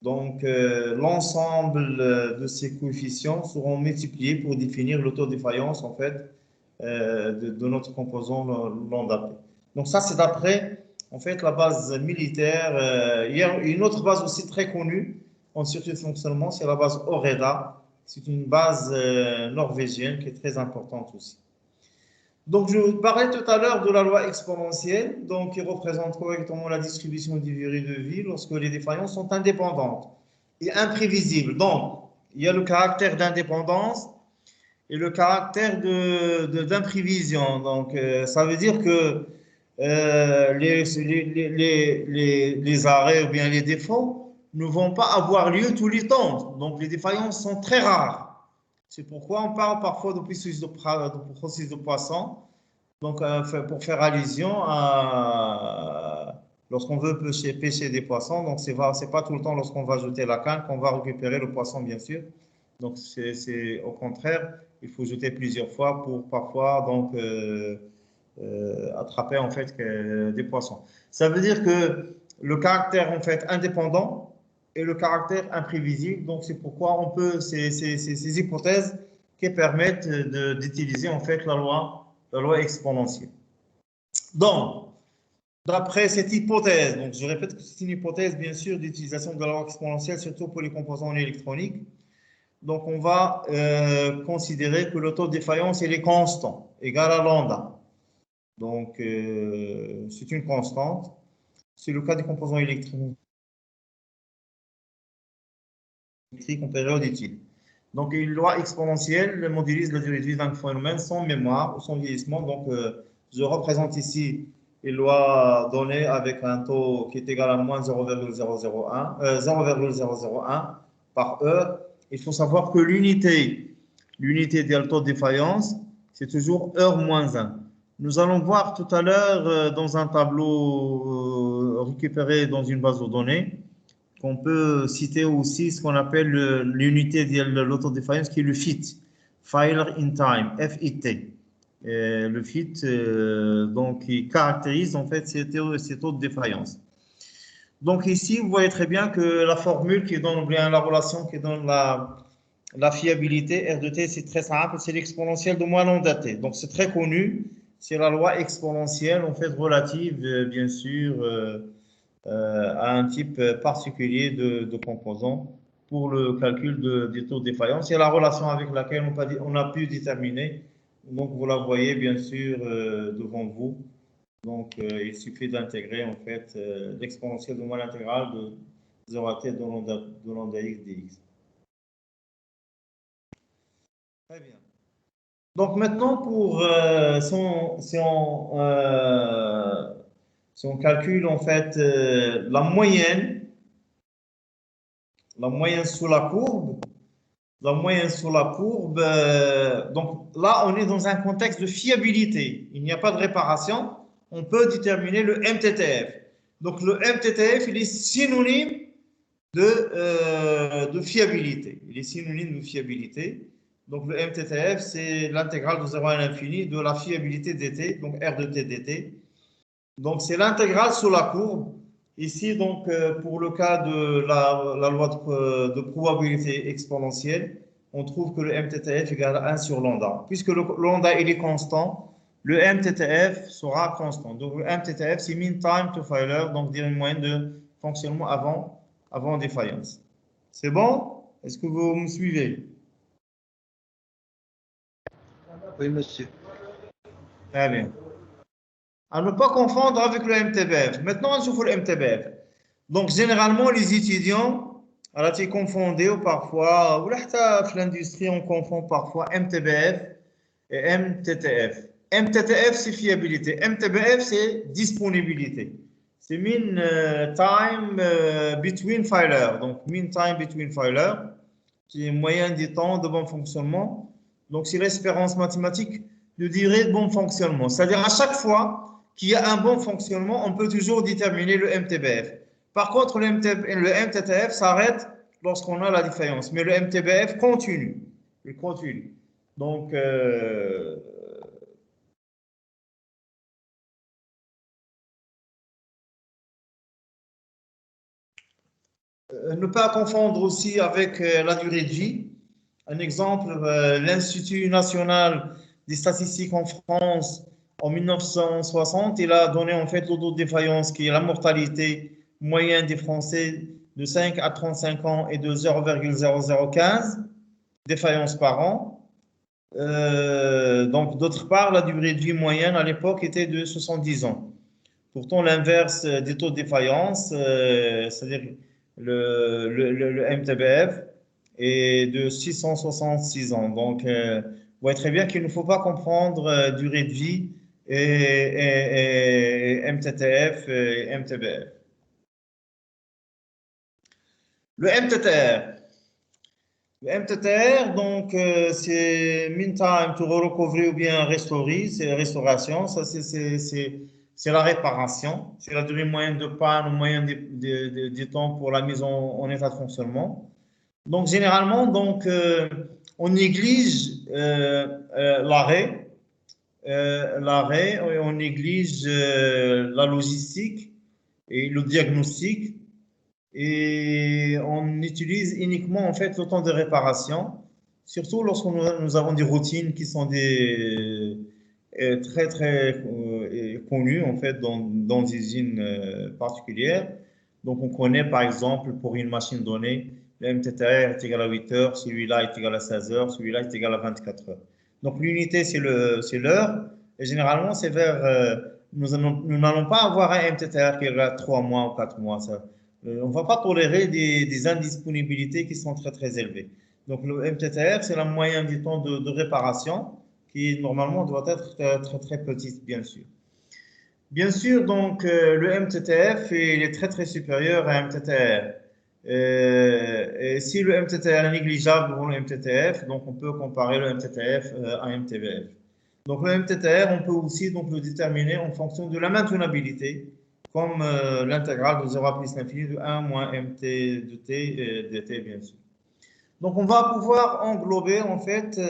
Speaker 1: Donc, l'ensemble de ces coefficients seront multipliés pour définir le taux de défaillance en fait de notre composant lambda. Donc ça, c'est d'après en fait la base militaire. Il y a une autre base aussi très connue en sûreté de fonctionnement, c'est la base OREDA. C'est une base norvégienne qui est très importante aussi. Donc, je vous parlais tout à l'heure de la loi exponentielle, donc qui représente correctement la distribution des durées de vie lorsque les défaillances sont indépendantes et imprévisibles. Donc, il y a le caractère d'indépendance et le caractère d'imprévision. Donc, ça veut dire que les arrêts ou bien les défauts ne vont pas avoir lieu tous les temps. Donc, les défaillances sont très rares. C'est pourquoi on parle parfois de processus de Poisson, donc pour faire allusion à lorsqu'on veut pêcher des poissons. Donc c'est pas tout le temps lorsqu'on va jeter la canne qu'on va récupérer le poisson, bien sûr. Donc c'est au contraire, il faut jeter plusieurs fois pour parfois donc attraper en fait des poissons. Ça veut dire que le caractère en fait indépendant et le caractère imprévisible. Donc, c'est pourquoi on peut, ces hypothèses qui permettent d'utiliser en fait la loi exponentielle. Donc, d'après cette hypothèse, donc je répète que c'est une hypothèse bien sûr d'utilisation de la loi exponentielle, surtout pour les composants électroniques. Donc, on va considérer que le taux de défaillance il est constant, égal à lambda. Donc, c'est une constante. C'est le cas des composants électriques en période utile. Donc, une loi exponentielle modélise la durée de vie d'un phénomène sans mémoire ou sans vieillissement. Donc, je représente ici une loi donnée avec un taux qui est égal à moins 0,001 par heure. Il faut savoir que l'unité de taux de défaillance, c'est toujours heure moins 1. Nous allons voir tout à l'heure dans un tableau récupéré dans une base de données qu'on peut citer aussi ce qu'on appelle l'unité de l'autodéfaillance qui est le FIT, Failure in Time, FIT. Le FIT, donc, qui caractérise en fait cette autodéfaillance. Donc ici, vous voyez très bien que la formule qui donne bien la relation, qui donne la fiabilité R de T, c'est très simple, c'est l'exponentielle de moins lambda T. Donc c'est très connu, c'est la loi exponentielle en fait relative, bien sûr, à un type particulier de composants pour le calcul des taux de défaillance. C'est la relation avec laquelle on a pu déterminer. Donc vous la voyez bien sûr devant vous. Donc il suffit d'intégrer en fait l'exponentielle de moins l'intégrale de 0 à t de lambda x dx. Très bien. Donc maintenant, si on calcule en fait la moyenne sous la courbe, donc là on est dans un contexte de fiabilité. Il n'y a pas de réparation. On peut déterminer le MTTF. Donc le MTTF, il est synonyme de fiabilité. Il est synonyme de fiabilité. Donc le MTTF, c'est l'intégrale de 0 à l'infini de la fiabilité dt, donc R de t dt. Donc c'est l'intégrale sous la courbe. Ici, donc, pour le cas de la loi de probabilité exponentielle, on trouve que le MTTF égale à 1 sur lambda. Puisque le lambda il est constant, le MTTF sera constant. Donc le MTTF, c'est mean time to failure, donc dire une moyenne de fonctionnement avant défaillance. C'est bon? Est-ce que vous me suivez?
Speaker 2: Oui, monsieur.
Speaker 1: Très bien. À ne pas confondre avec le MTBF. Maintenant, on se fout le MTBF. Donc, généralement, les étudiants, alors, ils confondent parfois, ou là, l'industrie, on confond parfois MTBF et MTTF. MTTF, c'est fiabilité. MTBF, c'est disponibilité. C'est mean time between failure. Donc, mean time between failure, qui est moyen des temps de bon fonctionnement. Donc, c'est l'espérance mathématique de durée de bon fonctionnement. C'est-à-dire, à chaque fois qu'il y a un bon fonctionnement, on peut toujours déterminer le MTBF. Par contre, le MTTF s'arrête lorsqu'on a la défaillance, mais le MTBF continue. Il continue. Donc, ne pas confondre aussi avec la durée de vie. Un exemple, l'Institut national des statistiques en France, en 1960, il a donné en fait le taux de défaillance qui est la mortalité moyenne des Français de 5 à 35 ans et de 0,0015 défaillances par an. Donc, d'autre part, la durée de vie moyenne à l'époque était de 70 ans. Pourtant, l'inverse des taux de défaillance, c'est-à-dire le MTBF, est de 666 ans. Donc, vous voyez très bien qu'il ne faut pas comprendre durée de vie et MTTF et MTBF. Le MTTR. Le MTTR, donc, c'est mean time to recovery ou bien restorer, c'est restauration. Ça, c'est la réparation. C'est la durée moyenne de panne ou moyenne du temps pour la mise en état de fonctionnement. Donc, généralement, donc, on néglige l'arrêt, on néglige la logistique et le diagnostic. Et on utilise uniquement en fait le temps de réparation, surtout lorsque nous avons des routines qui sont très connues en fait dans des usines particulières. Donc on connaît par exemple pour une machine donnée, le MTTR est égal à 8 heures, celui-là est égal à 16 heures, celui-là est égal à 24 heures. Donc l'unité c'est l'heure et généralement c'est nous n'allons pas avoir un MTTR qui est à 3 mois ou 4 mois. On ne va pas tolérer des indisponibilités qui sont très élevées. Donc, le MTTR, c'est la moyenne du temps de réparation qui, normalement, doit être très petite, bien sûr. Bien sûr, donc, le MTTF, il est très supérieur à MTTR. Et si le MTTR est négligeable devant le MTTF, donc on peut comparer le MTTF à MTBF. Donc, le MTTR, on peut aussi donc, le déterminer en fonction de la maintenabilité comme l'intégrale de 0 à plus l'infini de 1 moins mt de t dt, bien sûr. Donc, on va pouvoir englober, en fait,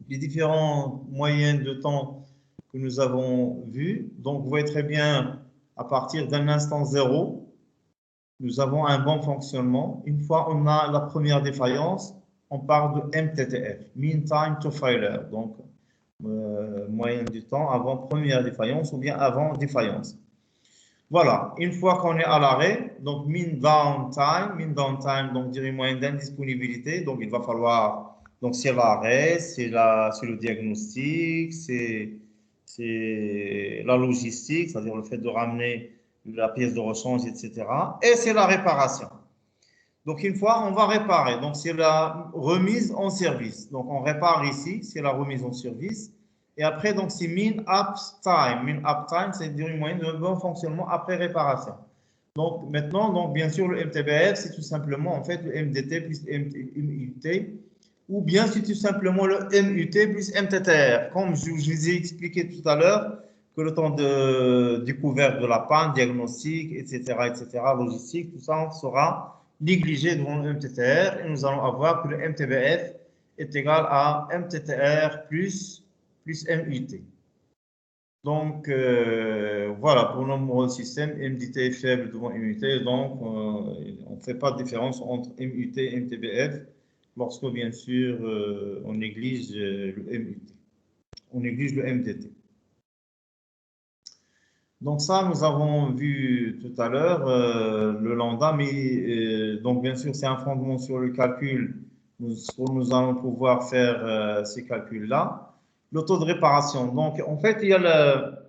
Speaker 1: les différents moyennes de temps que nous avons vus. Donc, vous voyez très bien, à partir d'un instant zéro, nous avons un bon fonctionnement. Une fois on a la première défaillance, on parle de MTTF, Mean Time to Failure, donc moyenne du temps avant première défaillance ou bien avant défaillance. Voilà, une fois qu'on est à l'arrêt, donc mean downtime, donc dire une moyenne d'indisponibilité, donc il va falloir, donc c'est l'arrêt, c'est le diagnostic, c'est la logistique, c'est-à-dire le fait de ramener la pièce de rechange, etc. Et c'est la réparation. Donc une fois, on va réparer, donc c'est la remise en service. Donc on répare ici, c'est la remise en service. Et après, donc, c'est mean uptime. Mean uptime, c'est-à-dire une moyenne de bon fonctionnement après réparation. Donc, maintenant, donc, bien sûr, le MTBF, c'est tout simplement, en fait, le MDT plus MUT, ou bien c'est tout simplement le MUT plus MTTR. Comme je vous ai expliqué tout à l'heure, que le temps de découverte de la panne, diagnostic, etc., logistique, tout ça sera négligé devant le MTTR, et nous allons avoir que le MTBF est égal à MTTR plus MUT. Donc, voilà, pour nombreux systèmes, MDT est faible devant MUT, donc on ne fait pas de différence entre MUT et MTBF lorsque, bien sûr, on néglige le MUT. On néglige le MDT. Donc ça, nous avons vu tout à l'heure le lambda, mais donc bien sûr, c'est un fondement sur le calcul. Nous allons pouvoir faire ces calculs-là. Le taux de réparation. Donc, en fait, il y a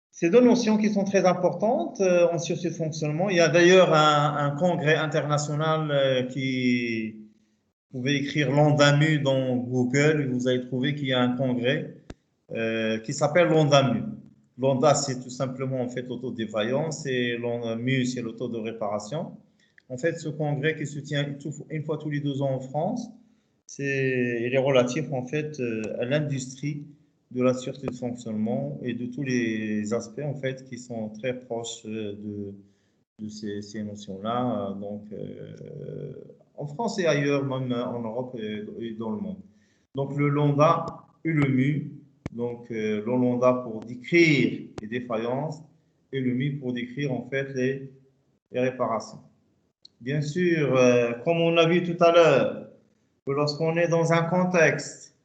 Speaker 1: ces deux notions qui sont très importantes en sursis de fonctionnement. Il y a d'ailleurs un congrès international qui pouvait écrire Londamu dans Google. Et vous allez trouver qu'il y a un congrès qui s'appelle Londamu. Londa, c'est tout simplement en fait l'autodéfaillance et Mu, c'est le taux de réparation. En fait, ce congrès qui se tient une fois tous les 2 ans en France, il est relatif en fait à l'industrie de la sûreté de fonctionnement et de tous les aspects en fait qui sont très proches de ces notions-là. Donc, en France et ailleurs, même en Europe et dans le monde. Donc, le lambda et le mu. Donc, le lambda pour décrire les défaillances et le mu pour décrire en fait les réparations. Bien sûr, comme on a vu tout à l'heure, que lorsqu'on est dans un contexte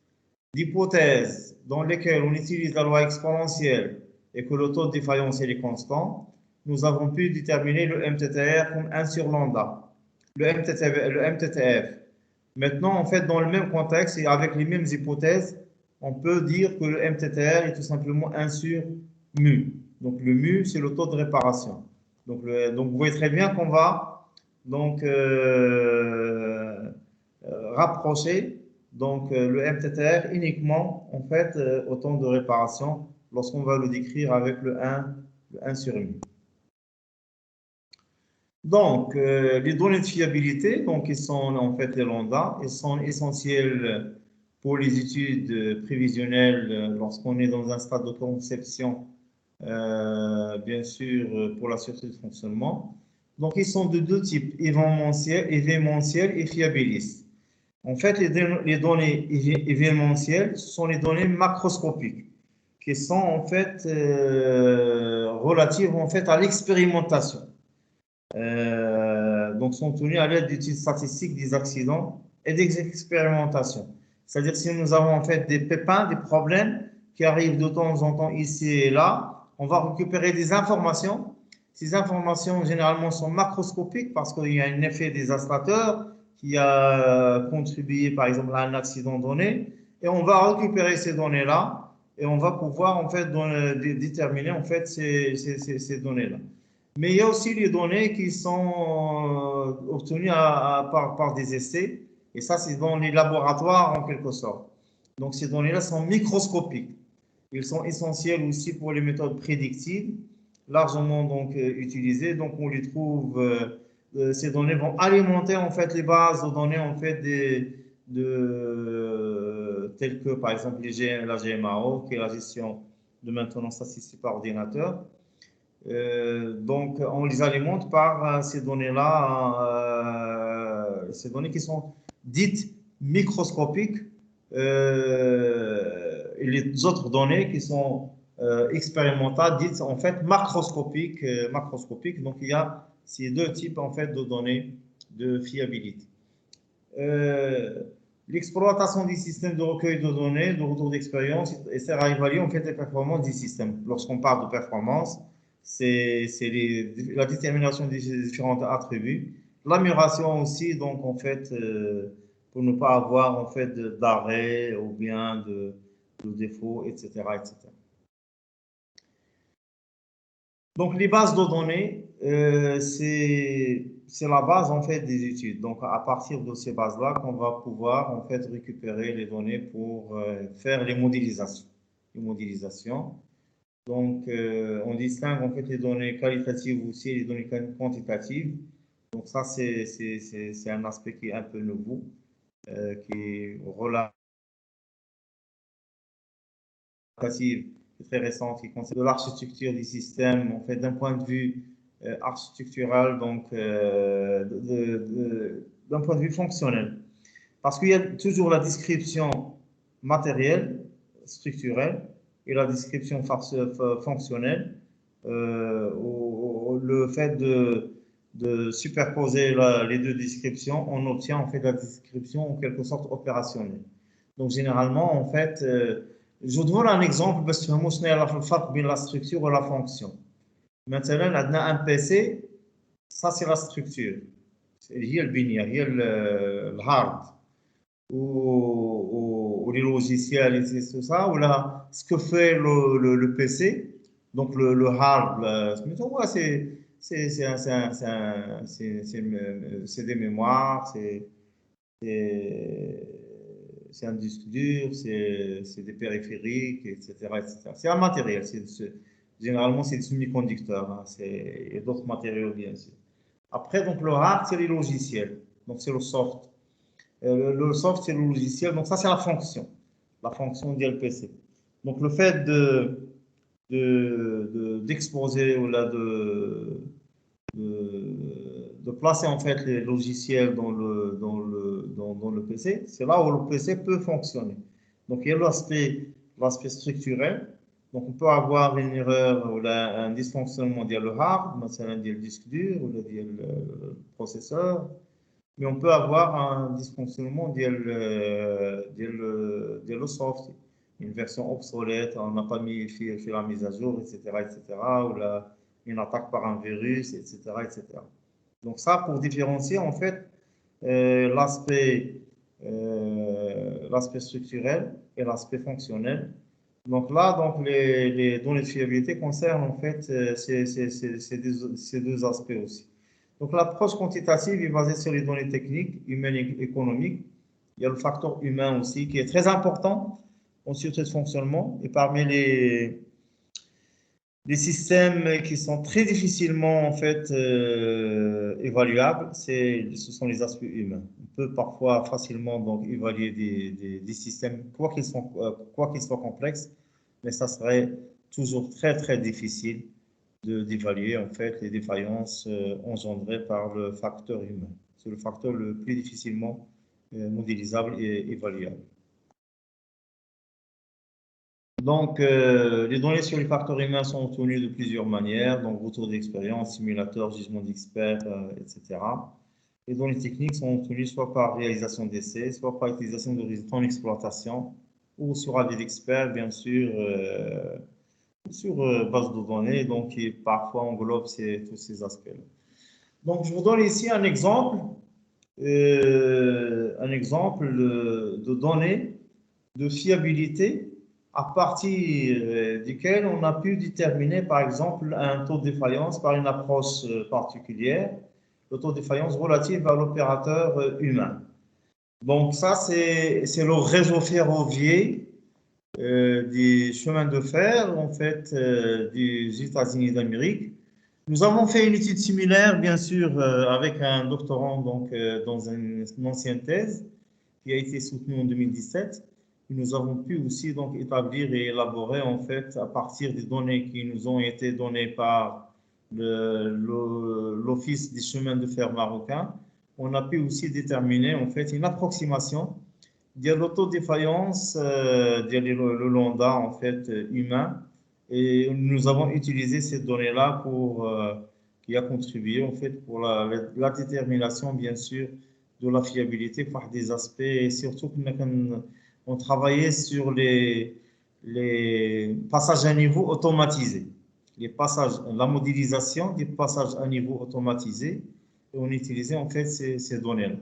Speaker 1: d'hypothèse dans lequel on utilise la loi exponentielle et que le taux de défaillance est constant, nous avons pu déterminer le MTTR comme 1 sur lambda, le MTTF. Maintenant, en fait, dans le même contexte et avec les mêmes hypothèses, on peut dire que le MTTR est tout simplement 1 sur mu. Donc, le mu, c'est le taux de réparation. Donc, vous voyez très bien qu'on va donc, rapprocher donc, le MTTR uniquement en fait, au temps de réparation lorsqu'on va le décrire avec le 1 sur mu. Donc, les données de fiabilité, donc, ils sont en fait les lambda, ils sont essentiels pour les études prévisionnelles lorsqu'on est dans un stade de conception, bien sûr, pour la sûreté de fonctionnement. Donc, ils sont de deux types, événementiels et fiabilistes. En fait, les données événementielles sont les données macroscopiques qui sont en fait relatives en fait à l'expérimentation. Donc, sont tenues à l'aide d'études statistiques des accidents et des expérimentations. C'est-à-dire si nous avons en fait des pépins, des problèmes qui arrivent de temps en temps ici et là, on va récupérer des informations. Ces informations généralement sont macroscopiques parce qu'il y a un effet dévastateur qui a contribué par exemple à un accident donné, et on va récupérer ces données-là et on va pouvoir en fait déterminer en fait ces données-là. Mais il y a aussi les données qui sont obtenues par des essais, et ça c'est dans les laboratoires en quelque sorte. Donc ces données-là sont microscopiques. Ils sont essentiels aussi pour les méthodes prédictives, largement donc utilisées. Donc on les trouve, ces données vont alimenter en fait les bases de données en fait telles que par exemple la GMAO, qui est la gestion de maintenance assistée par ordinateur. Donc, on les alimente par ces données-là, ces données qui sont dites microscopiques, et les autres données qui sont expérimentales, dites en fait macroscopiques. Donc, il y a ces deux types en fait de données de fiabilité. L'exploitation des systèmes de recueil de données, de retour d'expérience, sert à évaluer en fait les performances du système. Lorsqu'on parle de performance, c'est la détermination des différents attributs, l'amélioration aussi, donc en fait, pour ne pas avoir en fait d'arrêt ou bien de défaut, etc., etc. Donc les bases de données, c'est la base en fait des études. Donc à partir de ces bases-là, qu'on va pouvoir en fait récupérer les données pour faire les modélisations. Donc, on distingue en fait les données qualitatives aussi et les données quantitatives. Donc, ça, c'est un aspect qui est un peu nouveau, qui est relative, très récente, qui concerne de l'architecture du système, en fait, d'un point de vue architectural, donc d'un point de vue fonctionnel. Parce qu'il y a toujours la description matérielle, structurelle, et la description fonctionnelle, le fait de superposer les deux descriptions, on obtient en fait la description en quelque sorte opérationnelle. Donc généralement, en fait, je vous donne un exemple parce que nous avons la structure et la fonction. Maintenant, on a un PC, ça c'est la structure. هي البنية, هي الهارد. Ou les logiciels et tout ça, ou là, ce que fait le PC, donc le hard, c'est des mémoires, c'est un disque dur, c'est des périphériques, etc., etc. C'est un matériel, généralement c'est des semi-conducteurs, hein, et d'autres matériaux bien sûr. Après, donc le hard, c'est les logiciels, donc c'est le soft. Le soft, c'est le logiciel. Donc, ça, c'est la fonction du LPC. Donc, le fait d'exposer ou là de placer en fait les logiciels dans le PC, c'est là où le PC peut fonctionner. Donc, il y a l'aspect structurel. Donc, on peut avoir une erreur ou là, un dysfonctionnement le hard, le disque dur ou le processeur. Mais on peut avoir un dysfonctionnement le soft, une version obsolète, on n'a pas fait la mise à jour, etc., ou une attaque par un virus, etc., etc. Donc ça, pour différencier en fait l'aspect structurel et l'aspect fonctionnel. Donc là, donc les données de fiabilité concernent en fait ces deux aspects aussi. Donc l'approche quantitative est basée sur les données techniques, humaines et économiques. Il y a le facteur humain aussi qui est très important en sûreté de fonctionnement. Et parmi les systèmes qui sont très difficilement en fait évaluables, ce sont les aspects humains. On peut parfois facilement donc évaluer des systèmes, quoi qu'ils soient complexes, mais ça serait toujours très très difficile d'évaluer en fait les défaillances engendrées par le facteur humain. C'est le facteur le plus difficilement modélisable et évaluable. Donc, les données sur les facteurs humains sont obtenues de plusieurs manières, donc retour d'expérience, simulateur, jugement d'expert, etc. Les données techniques sont obtenues soit par réalisation d'essais, soit par utilisation de résultats en exploitation, ou sur avis d'experts, bien sûr, sur base de données, donc qui parfois englobe tous ces aspects-là. Donc, je vous donne ici un exemple de données de fiabilité à partir duquel on a pu déterminer, par exemple, un taux de défaillance par une approche particulière, le taux de défaillance relatif à l'opérateur humain. Donc ça, c'est le réseau ferroviaire des chemins de fer, en fait, des États-Unis d'Amérique. Nous avons fait une étude similaire, bien sûr, avec un doctorant donc, dans une ancienne thèse qui a été soutenue en 2017. nous avons pu aussi donc établir et élaborer en fait à partir des données qui nous ont été données par l'Office des chemins de fer marocain. On a pu aussi déterminer en fait une approximation de l'autodéfaillance le lambda en fait humain, et nous avons utilisé ces données-là pour qui a contribué en fait pour la détermination bien sûr de la fiabilité par des aspects, et surtout on travaillait sur les passages à niveau automatisés, la modélisation des passages à niveau automatisés, et on utilisait en fait ces données-là.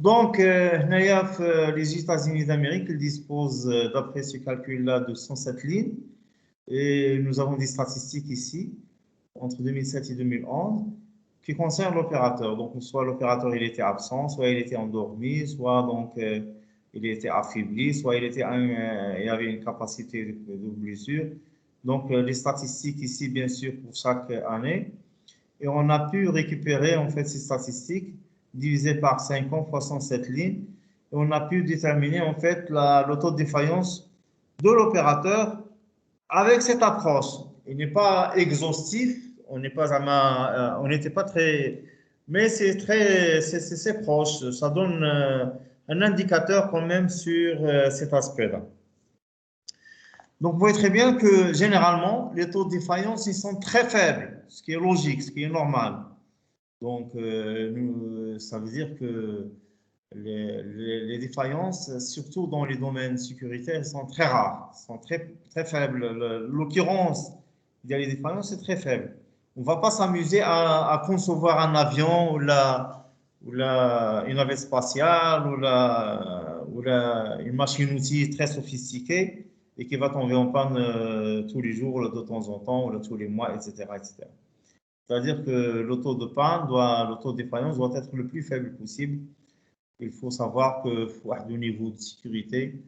Speaker 1: Donc, les États-Unis d'Amérique, ils disposent, d'après ce calcul-là, de 107 lignes. Et nous avons des statistiques ici, entre 2007 et 2011, qui concernent l'opérateur. Donc, soit l'opérateur il était absent, soit il était endormi, soit donc, il était affaibli, soit il avait une capacité de blessure. Donc, les statistiques ici, bien sûr, pour chaque année. Et on a pu récupérer en fait ces statistiques divisé par 5 ans fois 107 lignes, et on a pu déterminer en fait l'autodéfaillance de l'opérateur avec cette approche. Il n'est pas exhaustif, on n'était pas très, mais c'est proche, ça donne un indicateur quand même sur cet aspect-là. Donc, vous voyez très bien que généralement, les taux de défaillance, ils sont très faibles, ce qui est logique, ce qui est normal. Donc, ça veut dire que les défaillances, surtout dans les domaines sécuritaires, sont très rares, sont très, très faibles. L'occurrence des défaillances est très faible. On ne va pas s'amuser à concevoir un avion ou une navette spatiale ou une machine-outil très sophistiquée et qui va tomber en panne tous les jours, de temps en temps, ou tous les mois, etc., etc. C'est-à-dire que l'autodéfaillance doit être le plus faible possible. Il faut savoir que le niveau de sécurité,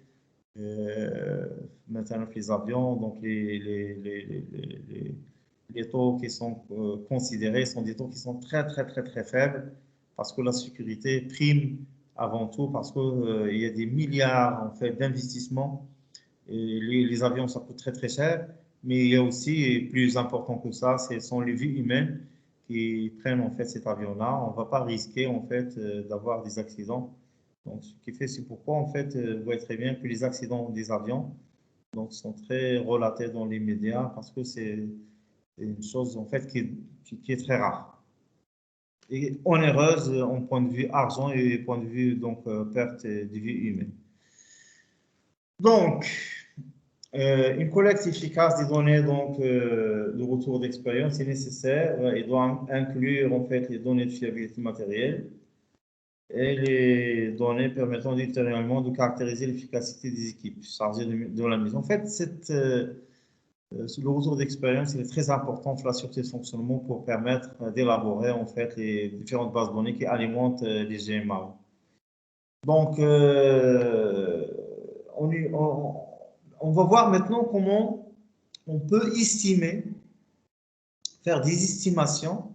Speaker 1: maintenant les avions, donc les taux qui sont considérés sont des taux qui sont très, très, très, très faibles, parce que la sécurité prime avant tout, parce qu'il y a des milliards en fait, d'investissements. Et les avions, ça coûte très, très cher. Mais il y a aussi, et plus important que ça, ce sont les vies humaines qui prennent en fait cet avion-là. On ne va pas risquer en fait d'avoir des accidents. Donc, ce qui fait, c'est pourquoi en fait, vous voyez très bien que les accidents des avions donc, sont très relatés dans les médias, parce que c'est une chose en fait qui est très rare et onéreuse en point de vue argent et point de vue donc perte de vie humaine. Donc, une collecte efficace des données donc, de retour d'expérience est nécessaire et doit inclure en fait les données de fiabilité matérielle et les données permettant ultérieurement de caractériser l'efficacité des équipes chargées de la mise. En fait, le retour d'expérience est très important pour la sûreté de fonctionnement pour permettre d'élaborer en fait les différentes bases de données qui alimentent les GMA. Donc, on va voir maintenant comment on peut faire des estimations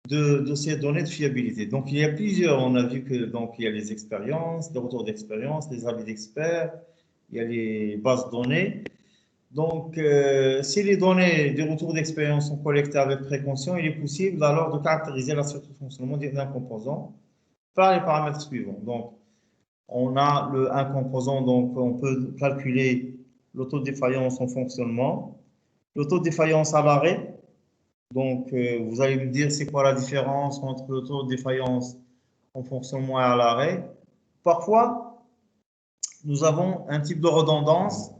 Speaker 1: de ces données de fiabilité. Donc, il y a plusieurs. On a vu que donc il y a les expériences, les retours d'expérience, les avis d'experts, il y a les bases de données. Donc, si les données des retours d'expérience sont collectées avec précaution, il est possible alors de caractériser la sûreté de fonctionnement d'un composant par les paramètres suivants. Donc, on a un composant, donc on peut calculer l'autodéfaillance en fonctionnement, l'autodéfaillance à l'arrêt. Donc, vous allez me dire c'est quoi la différence entre l'autodéfaillance en fonctionnement et à l'arrêt. Parfois, nous avons un type de redondance.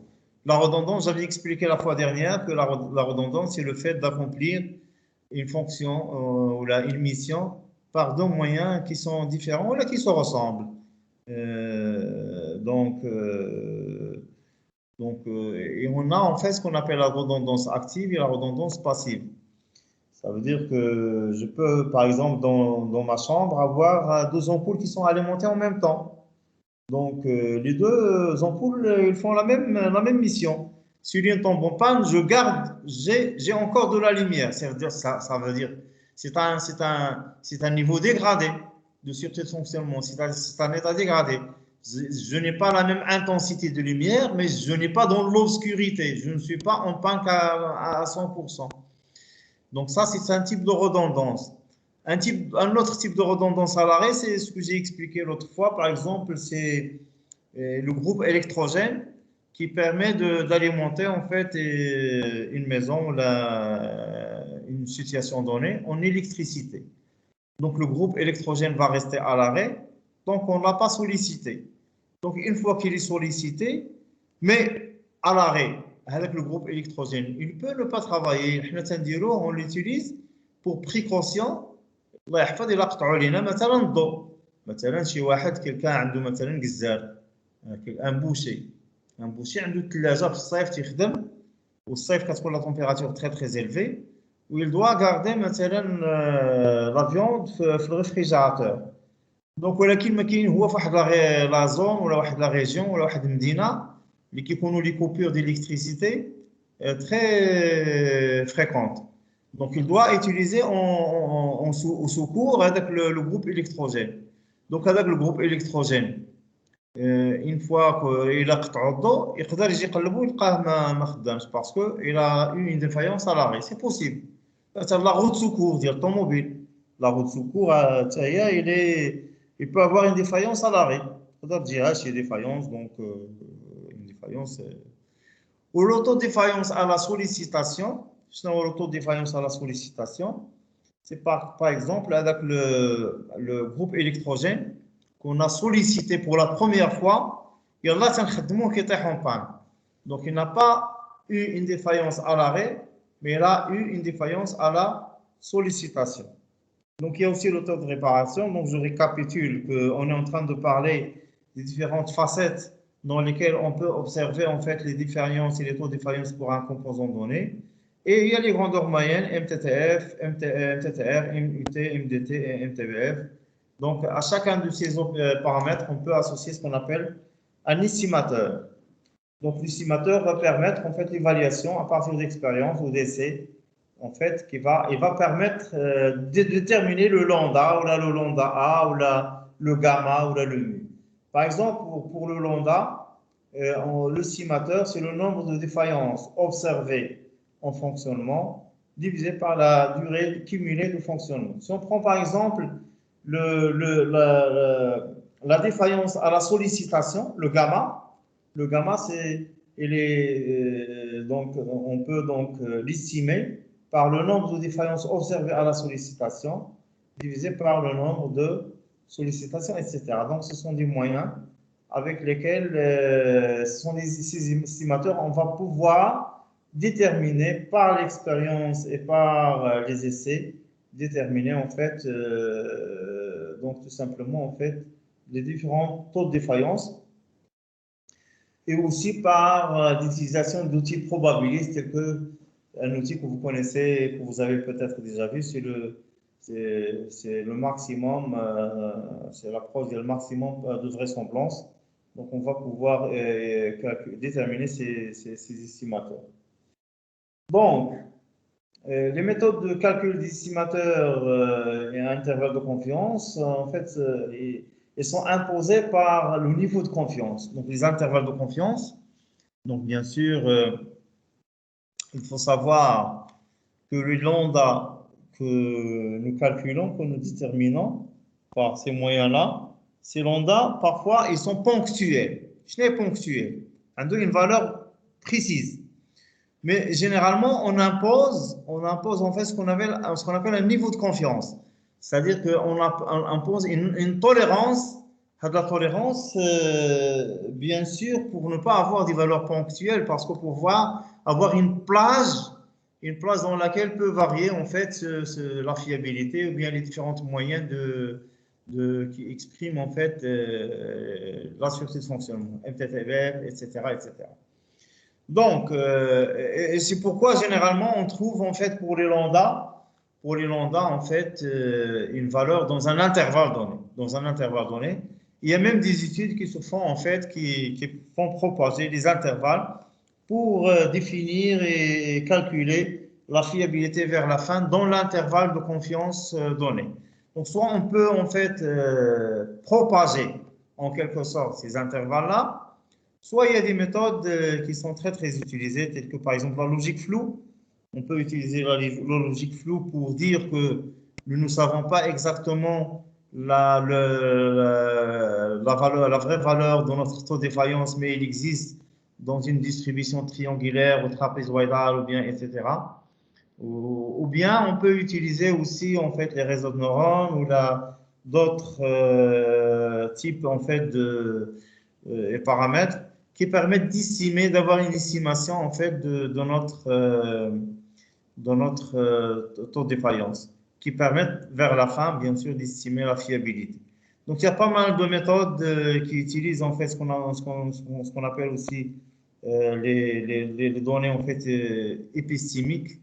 Speaker 1: La redondance, j'avais expliqué la fois dernière que la redondance, c'est le fait d'accomplir une fonction ou une mission par deux moyens qui sont différents ou qui se ressemblent. Et on a en fait ce qu'on appelle la redondance active et la redondance passive. Ça veut dire que je peux, par exemple, dans ma chambre, avoir deux ampoules qui sont alimentées en même temps. Donc, les deux ampoules, ils font la même mission. Si l'une tombe en panne, j'ai encore de la lumière. Ça veut dire, c'est un niveau dégradé de sûreté de fonctionnement. C'est un état dégradé. Je n'ai pas la même intensité de lumière, mais je n'ai pas dans l'obscurité. Je ne suis pas en pink à 100%. Donc ça, c'est un type de redondance. Un autre type de redondance à l'arrêt, c'est ce que j'ai expliqué l'autre fois. Par exemple, c'est le groupe électrogène qui permet d'alimenter en fait une maison ou une situation donnée en électricité. Donc le groupe électrogène va rester à l'arrêt tant qu'on ne l'a pas sollicité. Donc une fois qu'il est sollicité, mais à l'arrêt, avec le groupe électrogène, il peut ne pas travailler. On l'utilise pour précaution. الله يحفظ إلا قطعوا لنا مثلا الضوء مثلا شي واحد كيلكان عنده مثلا قزار ان بوشي عنده ثلاجه في الصيف تيخدم والصيف كتكون لا تمبيراتور تري تري زيلفي ويل دوا غاردي مثلا لا فيوند في الريفريجيراتور دونك ولكن ما كاين هو في واحد لا زون ولا واحد لا ريجيون ولا واحد المدينه اللي كيكونوا لي كوبور ديليكتريسيتي تري فريكونت. Donc, il doit utiliser au secours avec le groupe électrogène. Donc, avec le groupe électrogène, une fois qu'il a قطعوا الضوء, يقدر يجي يقلبو يلقاه ما خدامش parce que il a eu une défaillance à l'arrêt. C'est possible. C'est la roue de secours ديال الطوموبيل. La roue de secours, il peut avoir une défaillance à l'arrêt. تقدر تجيها شي défaillance, donc une défaillance. Ou l'autodéfaillance à la sollicitation. L'autodéfaillance à la sollicitation, c'est par exemple avec le groupe électrogène qu'on a sollicité pour la première fois, il y en a qui étaient en panne. Donc il n'a pas eu une défaillance à l'arrêt, mais il a eu une défaillance à la sollicitation. Donc il y a aussi l'auto de réparation. Donc je récapitule qu'on est en train de parler des différentes facettes dans lesquelles on peut observer en fait les défaillances et les taux de défaillance pour un composant donné. Et il y a les grandeurs moyennes, MTTF, MTTR, MUT, MDT et MTBF. Donc, à chacun de ces paramètres, on peut associer ce qu'on appelle un estimateur. Donc, l'estimateur va permettre en fait l'évaluation à partir d'expériences ou d'essais, en fait, il va permettre de déterminer le lambda, ou là, le lambda A, ou là, le gamma, ou là, le mu. Par exemple, pour le lambda, l'estimateur, c'est le nombre de défaillances observées en fonctionnement divisé par la durée cumulée de fonctionnement. Si on prend par exemple la défaillance à la sollicitation, le gamma donc on peut donc l'estimer par le nombre de défaillances observées à la sollicitation divisé par le nombre de sollicitations, etc. Donc ce sont des moyens avec lesquels ces estimateurs, on va pouvoir déterminer par l'expérience et par les essais, déterminer en fait, donc tout simplement en fait, les différents taux de défaillance et aussi par l'utilisation d'outils probabilistes tels que un outil que vous connaissez, que vous avez peut-être déjà vu, c'est le maximum, c'est l'approche du maximum de vraisemblance. Donc on va pouvoir déterminer ces estimateurs. Donc, les méthodes de calcul d'estimateur et intervalle de confiance, en fait, elles sont imposées par le niveau de confiance. Donc, les intervalles de confiance. Donc, bien sûr, il faut savoir que le lambda que nous calculons, que nous déterminons par ces moyens-là, ces lambda, parfois, ils sont ponctuels. Je n'ai ponctuel. Ils ont une valeur précise. Mais généralement, on impose en fait ce qu'on appelle un niveau de confiance. C'est-à-dire qu'on impose une tolérance, la tolérance, bien sûr, pour ne pas avoir des valeurs ponctuelles, parce que pour avoir une plage dans laquelle peut varier en fait la fiabilité ou bien les différents moyens qui expriment en fait la sûreté de fonctionnement, MTTF, etc., etc. Donc, et c'est pourquoi généralement on trouve en fait pour les lambda en fait une valeur dans un intervalle donné. Il y a même des études qui se font en fait qui font proposer des intervalles pour définir et calculer la fiabilité vers la fin dans l'intervalle de confiance donné. Donc, soit on peut en fait propager en quelque sorte ces intervalles-là, soit il y a des méthodes qui sont très utilisées, telles que par exemple la logique floue. On peut utiliser la logique floue pour dire que nous ne savons pas exactement la vraie valeur de notre taux de défaillance, mais il existe dans une distribution triangulaire ou trapézoïdale, ou bien, etc. Ou bien on peut utiliser aussi en fait les réseaux de neurones ou d'autres types en fait de paramètres qui permettent d'estimer, d'avoir une estimation en fait de notre taux de défaillance, qui permettent vers la fin bien sûr d'estimer la fiabilité. Donc il y a pas mal de méthodes qui utilisent en fait ce qu'on appelle aussi les données en fait épistimiques,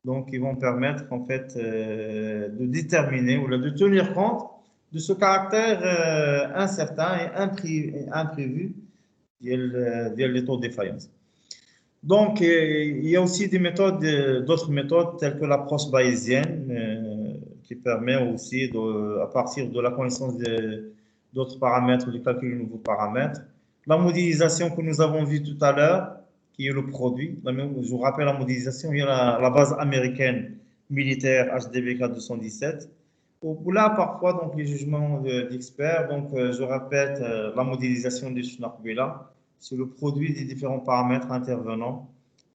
Speaker 1: donc ils vont permettre en fait de déterminer ou de tenir compte de ce caractère incertain et imprévu des taux de défaillance. Donc, il y a aussi des méthodes, d'autres méthodes telles que l'approche bayésienne qui permet aussi, à partir de la connaissance d'autres paramètres, de calculer de nouveaux paramètres. La modélisation que nous avons vue tout à l'heure, qui est le produit. Je vous rappelle la modélisation, il y a la base américaine militaire HDBK 217. Là, parfois, donc, les jugements d'experts, donc, je répète, la modélisation de Schnorr-Bella, c'est le produit des différents paramètres intervenant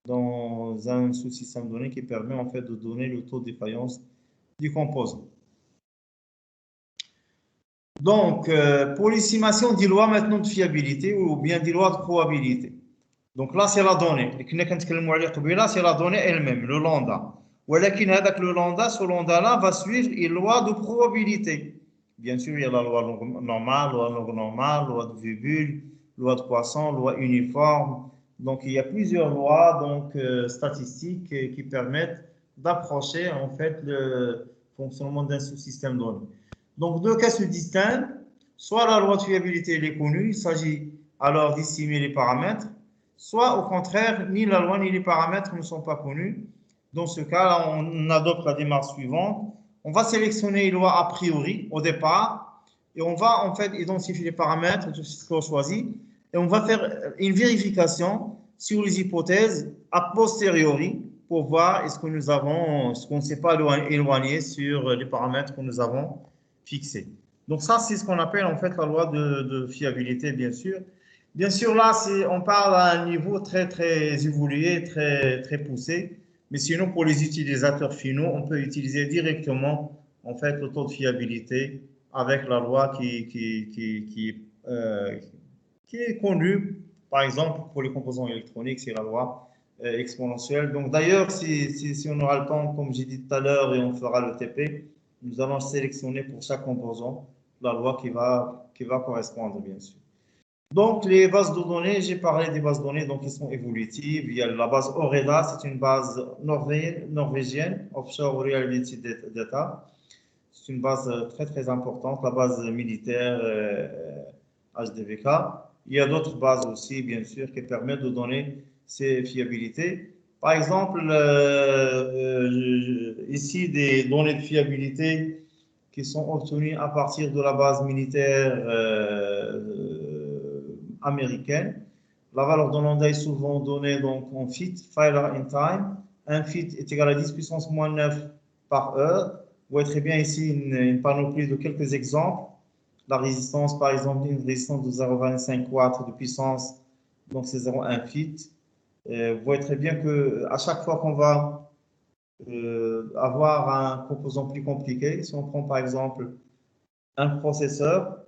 Speaker 1: dans un sous-système donné qui permet en fait de donner le taux de défaillance du composant. Donc, pour l'estimation des lois maintenant de fiabilité ou bien des lois de probabilité. Donc là, c'est la donnée. C'est la donnée elle-même, le lambda. Le lambda, ce lambda-là va suivre une loi de probabilité. Bien sûr, il y a la loi normale, loi normale, loi de virgule, loi de Poisson, loi uniforme. Donc, il y a plusieurs lois donc, statistiques qui permettent d'approcher en fait le fonctionnement d'un sous-système donné. Donc, deux cas se distinguent. Soit la loi de fiabilité elle est connue, il s'agit alors d'estimer les paramètres, soit au contraire, ni la loi ni les paramètres ne sont pas connus. Dans ce cas-là, on adopte la démarche suivante. On va sélectionner une loi a priori au départ et on va en fait identifier les paramètres de ce qu'on choisit et on va faire une vérification sur les hypothèses a posteriori pour voir est-ce qu'on ne s'est pas éloigné sur les paramètres que nous avons fixés. Donc ça, c'est ce qu'on appelle en fait la loi de fiabilité, bien sûr. Bien sûr, là, on parle à un niveau très évolué, très poussé. Mais sinon, pour les utilisateurs finaux, on peut utiliser directement en fait, le taux de fiabilité avec la loi qui est connue. Par exemple, pour les composants électroniques, c'est la loi exponentielle. Donc, d'ailleurs, si on aura le temps, comme j'ai dit tout à l'heure, et on fera le TP, nous allons sélectionner pour chaque composant la loi qui va correspondre, bien sûr. Donc, les bases de données, j'ai parlé des bases de données donc, qui sont évolutives. Il y a la base OREDA, c'est une base norvégienne, Offshore Reality Data. C'est une base très importante, la base militaire HDVK. Il y a d'autres bases aussi, bien sûr, qui permettent de donner ces fiabilités. Par exemple, ici, des données de fiabilité qui sont obtenues à partir de la base militaire américaine. La valeur de lambda est souvent donnée donc, en fit, Filer in time. Un fit est égal à 10 puissance moins 9 par heure. Vous voyez très bien ici une panoplie de quelques exemples. La résistance, par exemple, une résistance de 0,25 watts de puissance, donc c'est 0,1 fit. Vous voyez très bien qu'à chaque fois qu'on va avoir un composant plus compliqué, si on prend par exemple un processeur,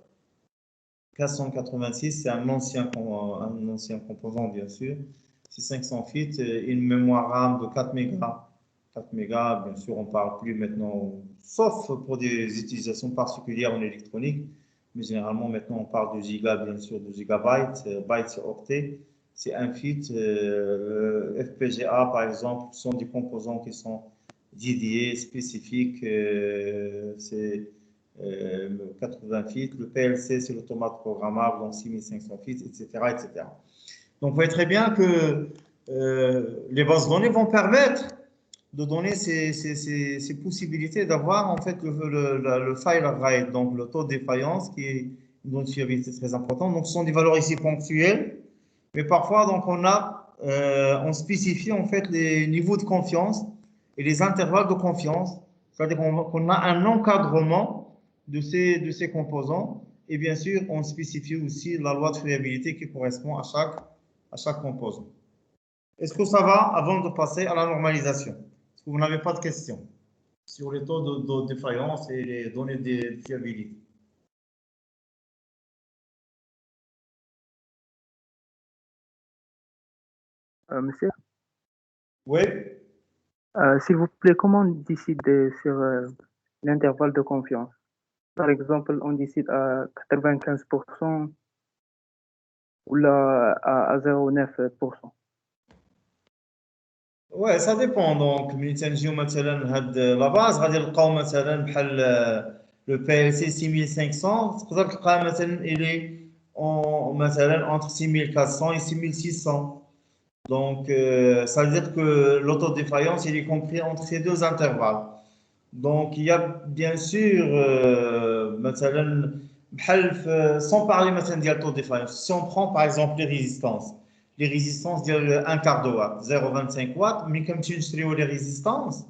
Speaker 1: 486, c'est un ancien composant, bien sûr. C'est 500 fits, une mémoire RAM de 4 mégas. 4 mégas, bien sûr, on ne parle plus maintenant, sauf pour des utilisations particulières en électronique. Mais généralement, maintenant, on parle de gigas, bien sûr, de gigabytes. Bytes, c'est octets. C'est un fit. FPGA, par exemple, sont des composants qui sont dédiés, spécifiques. C'est 80 fits, le PLC c'est l'automate programmable, donc 6500 fits, etc., etc. Donc vous voyez très bien que les bases de données vont permettre de donner ces possibilités d'avoir en fait le failure rate, donc le taux de défaillance qui est dont une fiabilité très importante. Donc, ce sont des valeurs ici ponctuelles, mais parfois, donc, on spécifie en fait les niveaux de confiance et les intervalles de confiance, c'est-à-dire qu'on a un encadrement de ces composants, et bien sûr, on spécifie aussi la loi de fiabilité qui correspond à chaque composant. Est-ce que ça va avant de passer à la normalisation? Est-ce que vous n'avez pas de questions sur les taux de défaillance et les données de fiabilité?
Speaker 4: Monsieur,
Speaker 1: Oui.
Speaker 4: s'il vous plaît, comment on décide sur l'intervalle de confiance? Par exemple, on décide à 95% ou là à 0,9%.
Speaker 1: Ouais, ça dépend. Donc, ملي تنجيو مثلا هاد لا باز غادي نلقاو مثلا بحال لو بي ال سي 6500 تقدر تلقاه مثلا الي مثلا entre 6400 et 6600. Donc, ça veut dire que l'autodéfaillance, il est compris entre ces deux intervalles. Donc, il y a bien sûr, مثلا sans parler مثلا ديال l'autodéfaillance, si on prend par exemple les résistances ديال 1 quart de watt, 0,25 watts, mais comme tu نشريو les résistances,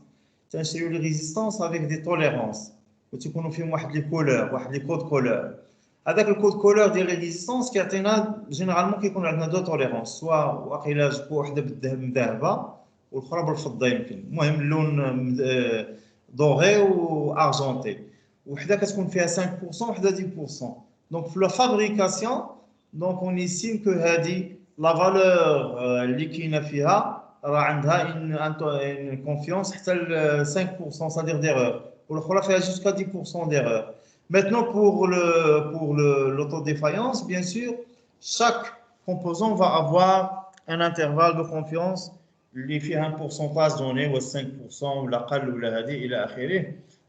Speaker 1: تنشريو les résistances avec des tolérances. وتكونوا فيهم واحد لي كولور، واحد لي كود كولور. هذاك الكود كولور ديال ريزيستانس كيعطينا جينيرالمون كيكون عندنا دو توليرونس، سوا واقيلا جبو وحده بالذهب مذهبه والاخرى بالفضه يمكن، المهم اللون دوغي و ارجونتي، وحده كتكون فيها 5% وحده 10%. دونك في لا فابريكاسيون دونك اون استيم كو هذه لا فالور اللي كاينه فيها راه عندها ان كونفيونس حتى ل 5% صادير ديرور، والاخرى فيها جوسكا 10% ديرور. Maintenant, pour l'autodéfaillance, bien sûr, chaque composant va avoir un intervalle de confiance, il fait un pourcentage donné, ou 5%, ou la qal, ou la hadi, et la akhiri.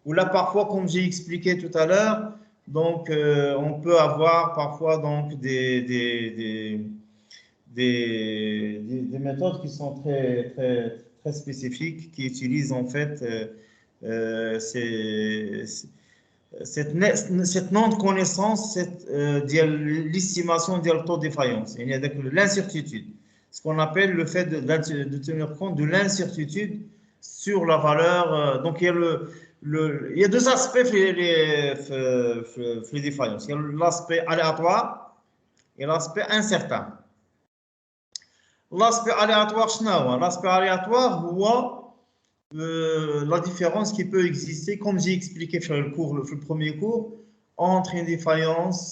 Speaker 1: Ou là, parfois, comme j'ai expliqué tout à l'heure, donc, on peut avoir parfois donc, des méthodes qui sont très spécifiques, qui utilisent en fait cette non-connaissance, l'estimation de l'autodéfaillance, il y a l'incertitude, ce qu'on appelle le fait de tenir compte de l'incertitude sur la valeur. Donc, il y a deux aspects les défaillances. Il y a l'aspect aléatoire et l'aspect incertain. L'aspect aléatoire, l'aspect aléatoire, la différence qui peut exister, comme j'ai expliqué dans le premier cours, entre une défaillance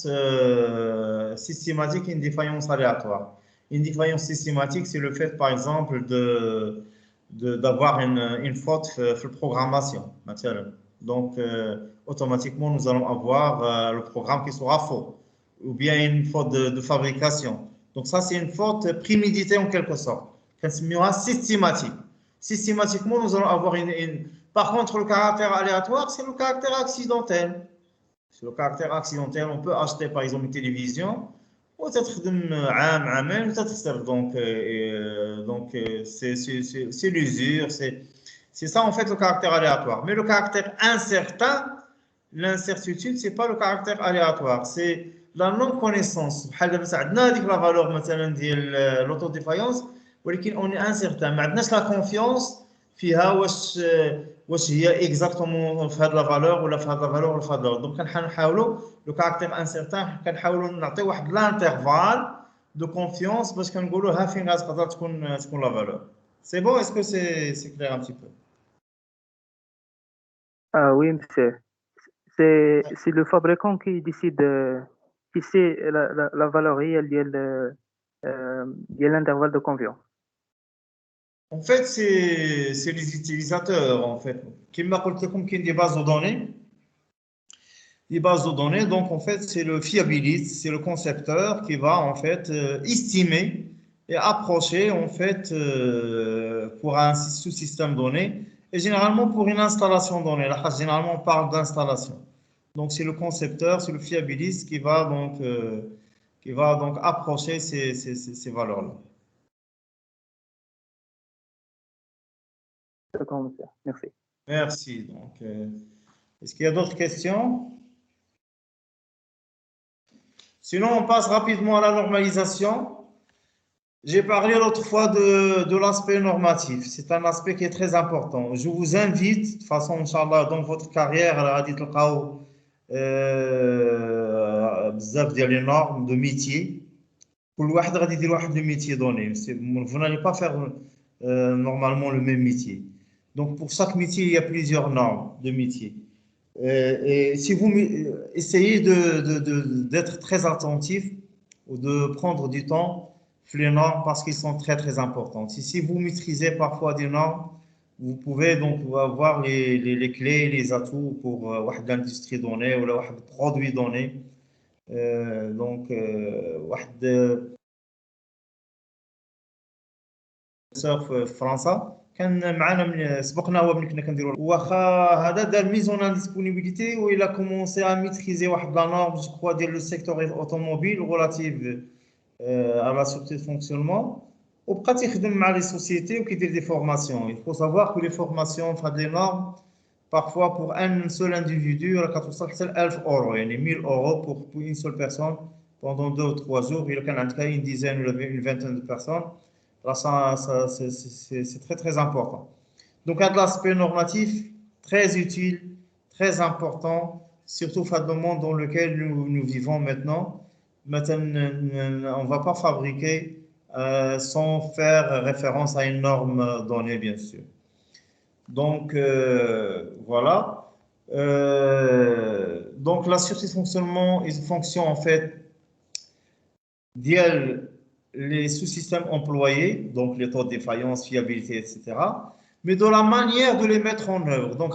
Speaker 1: systématique et une défaillance aléatoire. Une défaillance systématique, c'est le fait, par exemple, d'avoir une faute de programmation. Donc, automatiquement, nous allons avoir le programme qui sera faux, ou bien une faute de fabrication. Donc, ça, c'est une faute préméditée en quelque sorte. C'est systématique. Systématiquement, nous allons avoir Par contre, le caractère aléatoire, c'est le caractère accidentel. Sur le caractère accidentel, on peut acheter par exemple une télévision, peut-être donc c'est l'usure, c'est ça en fait le caractère aléatoire. Mais le caractère incertain, l'incertitude, c'est pas le caractère aléatoire, c'est la non-connaissance. La valeur مثلا ديال l'autodéfaillance, ولكن on est incertain. ما عندناش la confiance فيها واش هي اكزاكتومون في هذه لا فالور ولا في هذه لا فالور ولا في هذه لا. دونك كنحاولوا لو كاركتير انسيرتان، كنحاولوا نعطيو واحد لانترفال دو كونفيونس باش كنقولوا ها فين غتقدر تكون لا فالور. سي بون؟ اسكو سي كلير ان بتي بو؟
Speaker 4: Ah oui, monsieur. C'est le fabricant qui décide, qui sait la valeur réelle de l'intervalle de confiance.
Speaker 1: En fait, c'est les utilisateurs en fait. كما قلت لكم كاين دي باز دو دوني. Les bases de données, donc en fait, c'est le fiabiliste, c'est le concepteur qui va en fait estimer et approcher en fait pour un sous-système donné et généralement pour une installation donnée. Là, généralement, on parle d'installation. Donc, c'est le concepteur, c'est le fiabiliste qui va donc approcher ces valeurs-là.
Speaker 4: D'accord, monsieur. Merci.
Speaker 1: Merci. Donc, est-ce qu'il y a d'autres questions? Sinon, on passe rapidement à la normalisation. J'ai parlé l'autre fois de l'aspect normatif. C'est un aspect qui est très important. Je vous invite, de toute façon, Inch'Allah, dans votre carrière, à بزاف ديال les normes de métier. كل واحد غادي يدير واحد le métier donné. Vous n'allez pas faire normalement le même métier. Donc, pour chaque métier, il y a plusieurs normes de métier. Et si vous essayez d'être très attentif ou de prendre du temps les normes parce qu'ils sont très très importantes. Si vous maîtrisez parfois des normes, vous pouvez donc avoir les clés, les atouts pour l'industrie donnée ou un produit donné. Donc, في فرنسا كان معنا من سبقنا هو ملي كنا كنديروا واخا هذا دار ميزون ان ديسپونيبيليتي و الى كومونسي ا ميتريزي واحد لا نورم جو كوا ديال لو سيكتور اوتوموبيل ريلاتيف à la sûreté de fonctionnement وبقى تيخدم مع لي سوسيتي وكيدير دي فورماسيون. Il faut savoir que les formations فهاد لي normes parfois pour un seul individu راه كتوصل حتى ل 1000 euro يعني 1000 euros pour une seule personne pendant 2 ou 3 jours. Il كان عندك une dizaine ou une vingtaine de personnes. Là, c'est très très important. Donc, à l'aspect normatif, très utile, très important, surtout dans le monde dans lequel nous vivons maintenant. Maintenant, on ne va pas fabriquer sans faire référence à une norme donnée, bien sûr. Donc, voilà. Donc, la sûreté de fonctionnement, ils fonctionnent en fait les sous-systèmes employés, donc les taux de défaillance, fiabilité, etc., mais de la manière de les mettre en œuvre. Donc,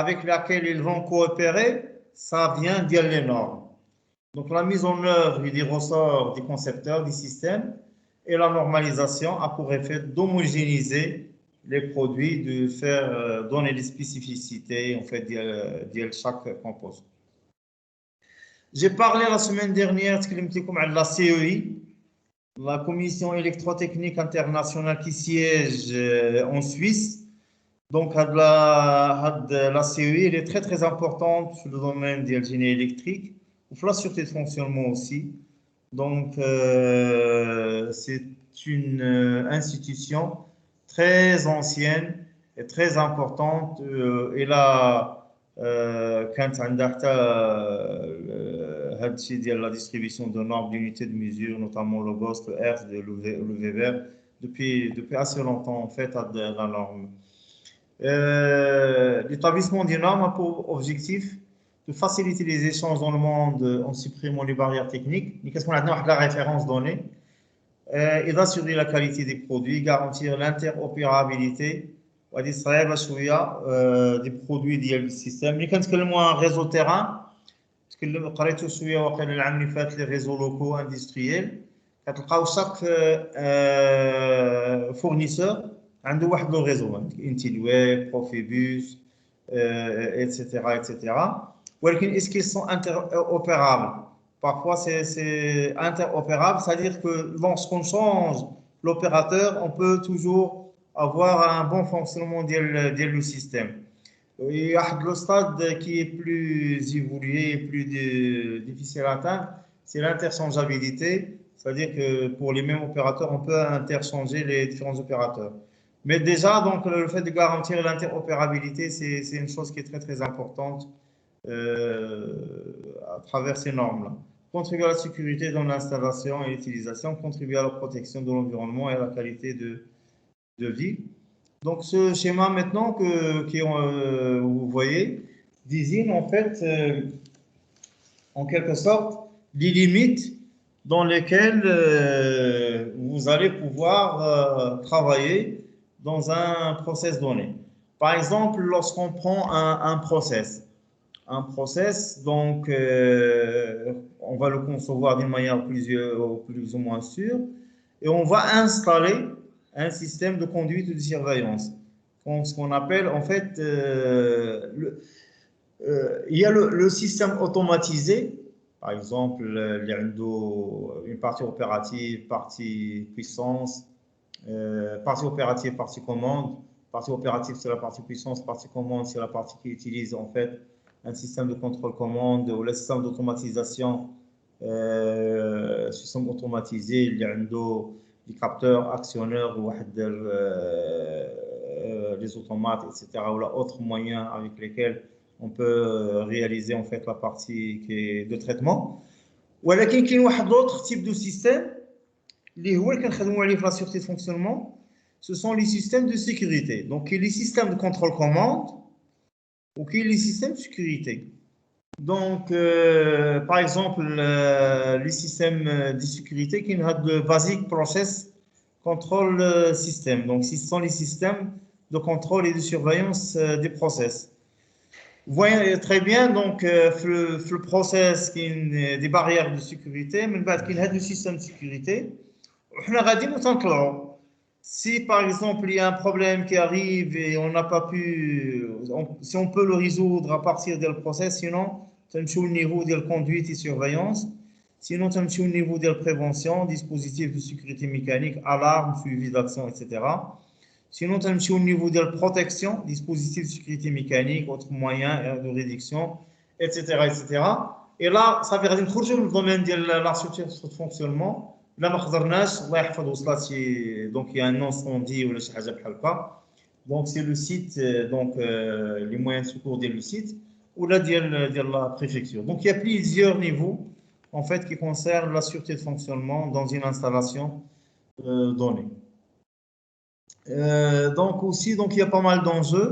Speaker 1: avec laquelle ils vont coopérer, ça vient dire les normes. Donc, la mise en œuvre des ressorts des concepteurs du système et la normalisation a pour effet d'homogénéiser les produits, de faire donner les spécificités en fait de chaque composant. J'ai parlé la semaine dernière de la CEI, la Commission électrotechnique internationale qui siège en Suisse. Donc, la CEI elle est très très importante sur le domaine de la génie électrique, ou la sûreté de fonctionnement aussi. Donc, c'est une institution très ancienne et très importante. Et là, quand on a la distribution de normes d'unités de mesure, notamment le GOST, le Hertz, le Weber, depuis assez longtemps en fait, à la norme. L'établissement des normes a pour objectif de faciliter les échanges dans le monde en supprimant les barrières techniques. Qu'est-ce qu'on a dans la référence donnée et d'assurer la qualité des produits, garantir l'interopérabilité des produits du système. Mais quand on a un réseau terrain, parce que قريتو شويه واقيلا العام اللي فات لي ريزو لوكو اندستريال كتلقاو شاك فورنيسور عنده واحد لو ريزو انتيلويب بروفيبوس etc ولكن est-ce qu'ils sont interopérables? Parfois c'est interopérable, c'est-à-dire que lorsqu'on change l'opérateur on peut toujours avoir un bon fonctionnement du système. Et le stade qui est plus évolué et plus difficile à atteindre, c'est l'interchangeabilité, c'est-à-dire que pour les mêmes opérateurs, on peut interchanger les différents opérateurs. Mais déjà, donc, le fait de garantir l'interopérabilité, c'est une chose qui est très très importante à travers ces normes-là. Contribuer à la sécurité dans l'installation et l'utilisation, contribuer à la protection de l'environnement et à la qualité de vie. Donc, ce schéma maintenant que vous voyez désigne en fait, en quelque sorte, les limites dans lesquelles vous allez pouvoir travailler dans un process donné. Par exemple, lorsqu'on prend un process, donc on va le concevoir d'une manière plus ou moins sûre et on va installer un système de conduite et de surveillance. Ce qu'on appelle en fait, il y a le système automatisé, par exemple, une partie opérative, partie puissance, partie opérative, partie commande. Partie opérative, c'est la partie puissance, partie commande, c'est la partie qui utilise en fait un système de contrôle-commande ou le système d'automatisation, système automatisé, il y a des capteurs, actionneurs, ou les automates, etc., ou autres moyens avec lesquels on peut réaliser en fait la partie qui est de traitement. ولكن كاين واحد d'autres types de systèmes اللي هو اللي كنخدموا عليه في la sûreté de fonctionnement, ce sont les systèmes de sécurité. Donc les systèmes de contrôle commande ou les systèmes de sécurité. Donc par exemple les systèmes de sécurité qui ont de basic process control system. Donc ce sont les systèmes de contrôle et de surveillance des process. Vous voyez très bien, donc, le process qui est des barrières de sécurité, mais il y a des systèmes de sécurité. Si par exemple il y a un problème qui arrive et on n'a pas pu, si on peut le résoudre à partir du process, sinon, tu as au niveau de la conduite et surveillance, sinon tu as au niveau de la prévention, dispositifs de sécurité mécanique, alarme, suivi d'action, etc. Sinon, tu as au niveau de la protection, dispositifs de sécurité mécanique, autres moyens de réduction, etc., etc. Et là, ça veut dire que le domaine de la sûreté de fonctionnement, là, donc il y a un incendie ou donc c'est le site, donc les moyens de secours de le site, ou là, de la préfecture. Donc il y a plusieurs niveaux, en fait, qui concernent la sûreté de fonctionnement dans une installation donnée. Donc aussi, donc il y a pas mal d'enjeux.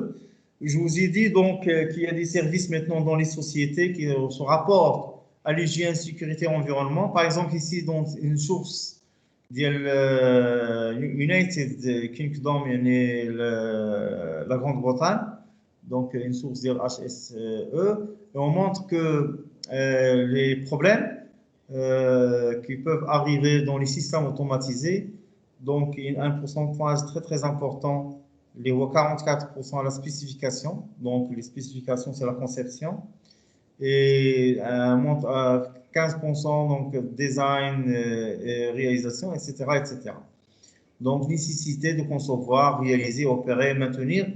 Speaker 1: Je vous ai dit donc qu'il y a des services maintenant dans les sociétés qui se rapportent à l'hygiène, sécurité, environnement. Par exemple ici, donc une source de United Kingdom, la Grande-Bretagne, donc une source de HSE, et on montre que les problèmes qui peuvent arriver dans les systèmes automatisés. Donc, un pourcentage très, très important, les 44% à la spécification. Donc, les spécifications, c'est la conception. Et monte à 15%, donc design et réalisation, etc., etc. Donc, nécessité de concevoir, réaliser, opérer, maintenir.